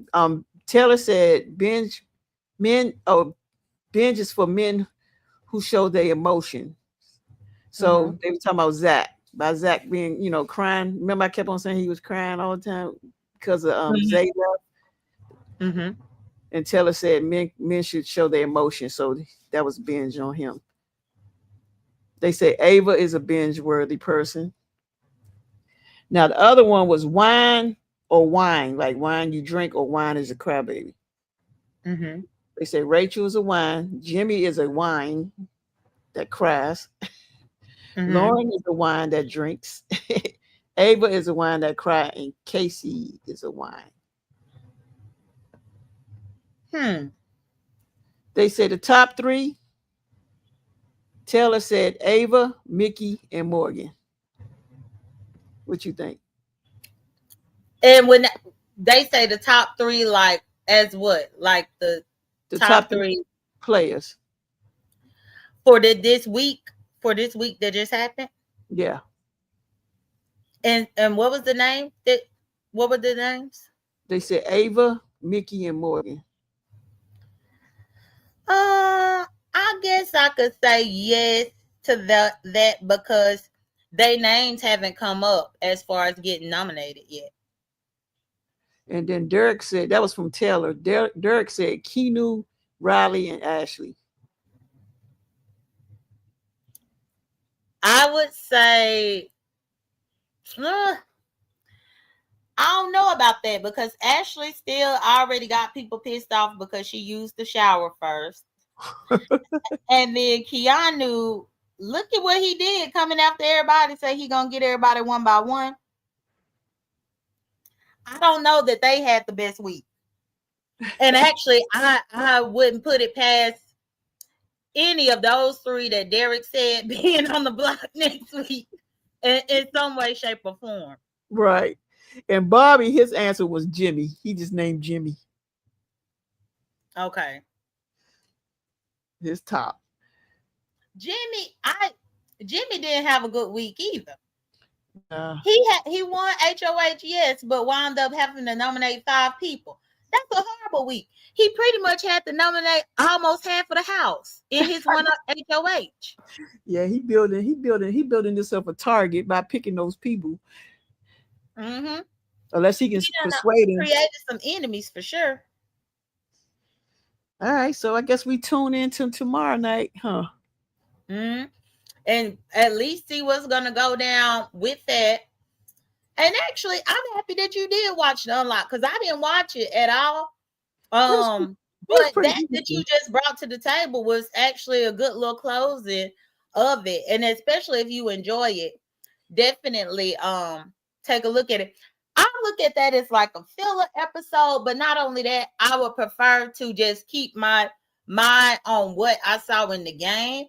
Taylor said binge men. Oh, binge is for men who show their emotion. Mm-hmm. So they were talking about Zach, by Zach being, crying. Remember, I kept on saying he was crying all the time because of Mm-hmm. Zay left. Mm-hmm. And Taylor said men should show their emotion. So that was binge on him. They say Ava is a binge worthy person. Now the other one was wine or wine, like wine you drink or wine is a crybaby. Mm-hmm. They say Rachel is a wine, Jimmy is a wine that cries, Mm-hmm. Lauren is a wine that drinks, Ava is a wine that cries, and Casey is a wine. Hmm. They say the top three. Taylor said Ava, Mickey, and Morgan. What you think? And when they say the top three, like as what? Like the The top top three three players. for this week, for this week that just happened. Yeah. And what was the name? What were the names? They said Ava, Mickey, and Morgan. I guess I could say yes to that because their names haven't come up as far as getting nominated yet. And then Derek said that was from Taylor. Derek said Keanu, Riley, and Ashley. I would say, I don't know about that because Ashley still already got people pissed off because she used the shower first. And then Keanu, look at what he did coming after everybody, say he gonna get everybody one by one. I don't know that they had the best week. And actually, I wouldn't put it past any of those three that Derek said being on the block next week in some way, shape, or form. Right. And Bobby, his answer was Jimmy. He just named Jimmy. Okay. His top. Jimmy didn't have a good week either. He won HOH, yes, but wound up having to nominate 5 people. That's a horrible week. He pretty much had to nominate almost half of the house in his one HOH. Yeah, he building himself a target by picking those people. Mm-hmm. Unless he can persuade him. Created some enemies for sure. All right, so I guess we tune in to tomorrow night, huh? Mm-hmm. And at least see what's gonna go down with that. And actually, I'm happy that you did watch the Unlock because I didn't watch it at all. But that you just brought to the table was actually a good little closing of it. And especially if you enjoy it, definitely take a look at it. I look at that as like a filler episode, but not only that, I would prefer to just keep my mind on what I saw in the game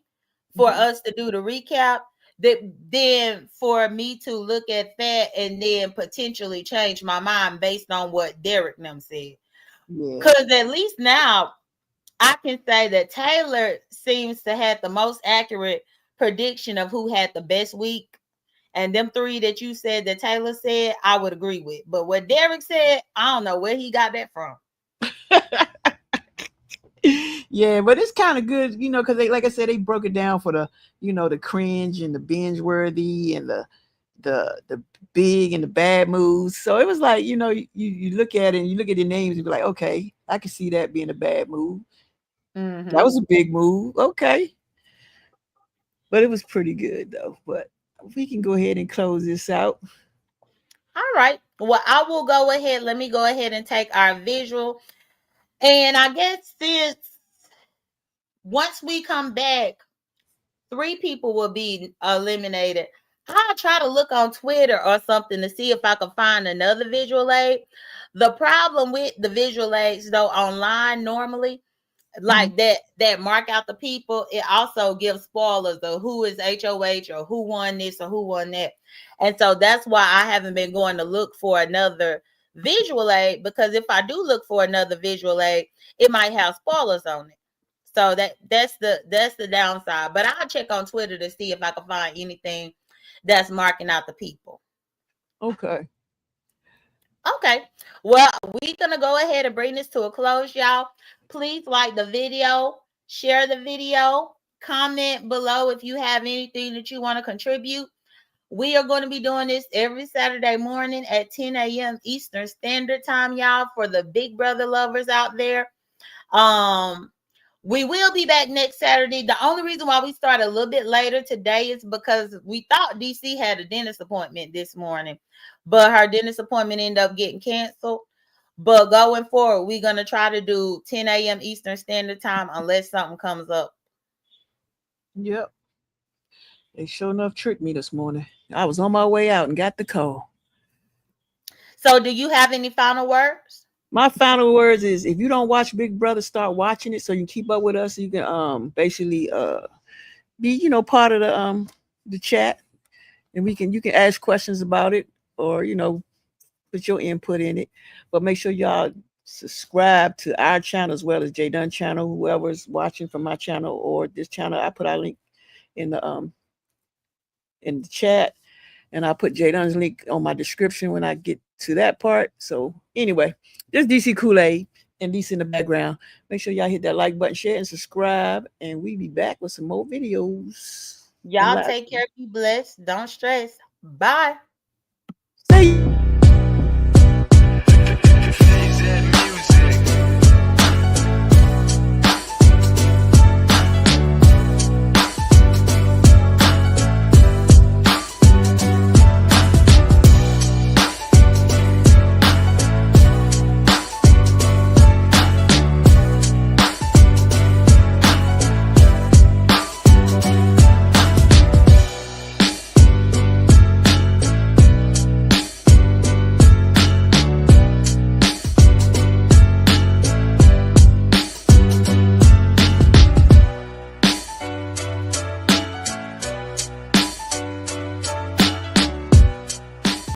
for us to do the recap. Then for me to look at that and then potentially change my mind based on what Derek and them said. Because at least now I can say that Taylor seems to have the most accurate prediction of who had the best week. And them 3 that you said that Taylor said, I would agree with. But what Derek said, I don't know where he got that from. Yeah, but it's kind of good, because they, like I said, they broke it down for the, the cringe and the binge worthy and the big and the bad moves. So it was like, you look at it and you look at the names and be like, okay, I can see that being a bad move. Mm-hmm. That was a big move. Okay. But it was pretty good though. But we can go ahead and close this out. All right. Well, I will go ahead. Let me go ahead and take our visual. And I guess since once we come back, 3 people will be eliminated. I'll try to look on Twitter or something to see if I can find another visual aid. The problem with the visual aids, though, online normally, like that mark out the people, it also gives spoilers of who is HOH or who won this or who won that. And so that's why I haven't been going to look for another visual aid, because if I do look for another visual aid, it might have spoilers on it. So that's the downside. But I'll check on Twitter to see if I can find anything that's marking out the people. Okay. Well, we're gonna go ahead and bring this to a close, y'all. Please like the video, share the video, comment below if you have anything that you want to contribute. We are going to be doing this every Saturday morning at 10 a.m. Eastern Standard Time, y'all, for the Big Brother lovers out there. We will be back next Saturday. The only reason why we started a little bit later today is because we thought DC had a dentist appointment this morning, but her dentist appointment ended up getting canceled. But going forward, we're going to try to do 10 a.m. Eastern Standard Time unless something comes up. Yep. They sure enough tricked me this morning. I was on my way out and got the call. So do you have any final words? My final words is, if you don't watch Big Brother, start watching it so you can keep up with us. So you can basically be part of the chat, and you can ask questions about it, or put your input in it. But make sure y'all subscribe to our channel as well as J Dunn channel. Whoever's watching from my channel or this channel, I put our link in the chat, and I'll put J Dunn's link on my description when I get to that part. So anyway, this DC Kool-Aid, and Lisa in the background. Make sure y'all hit that like button, share, and subscribe. And we be back with some more videos. And Y'all take care. Be blessed. Don't stress. Bye. see ya.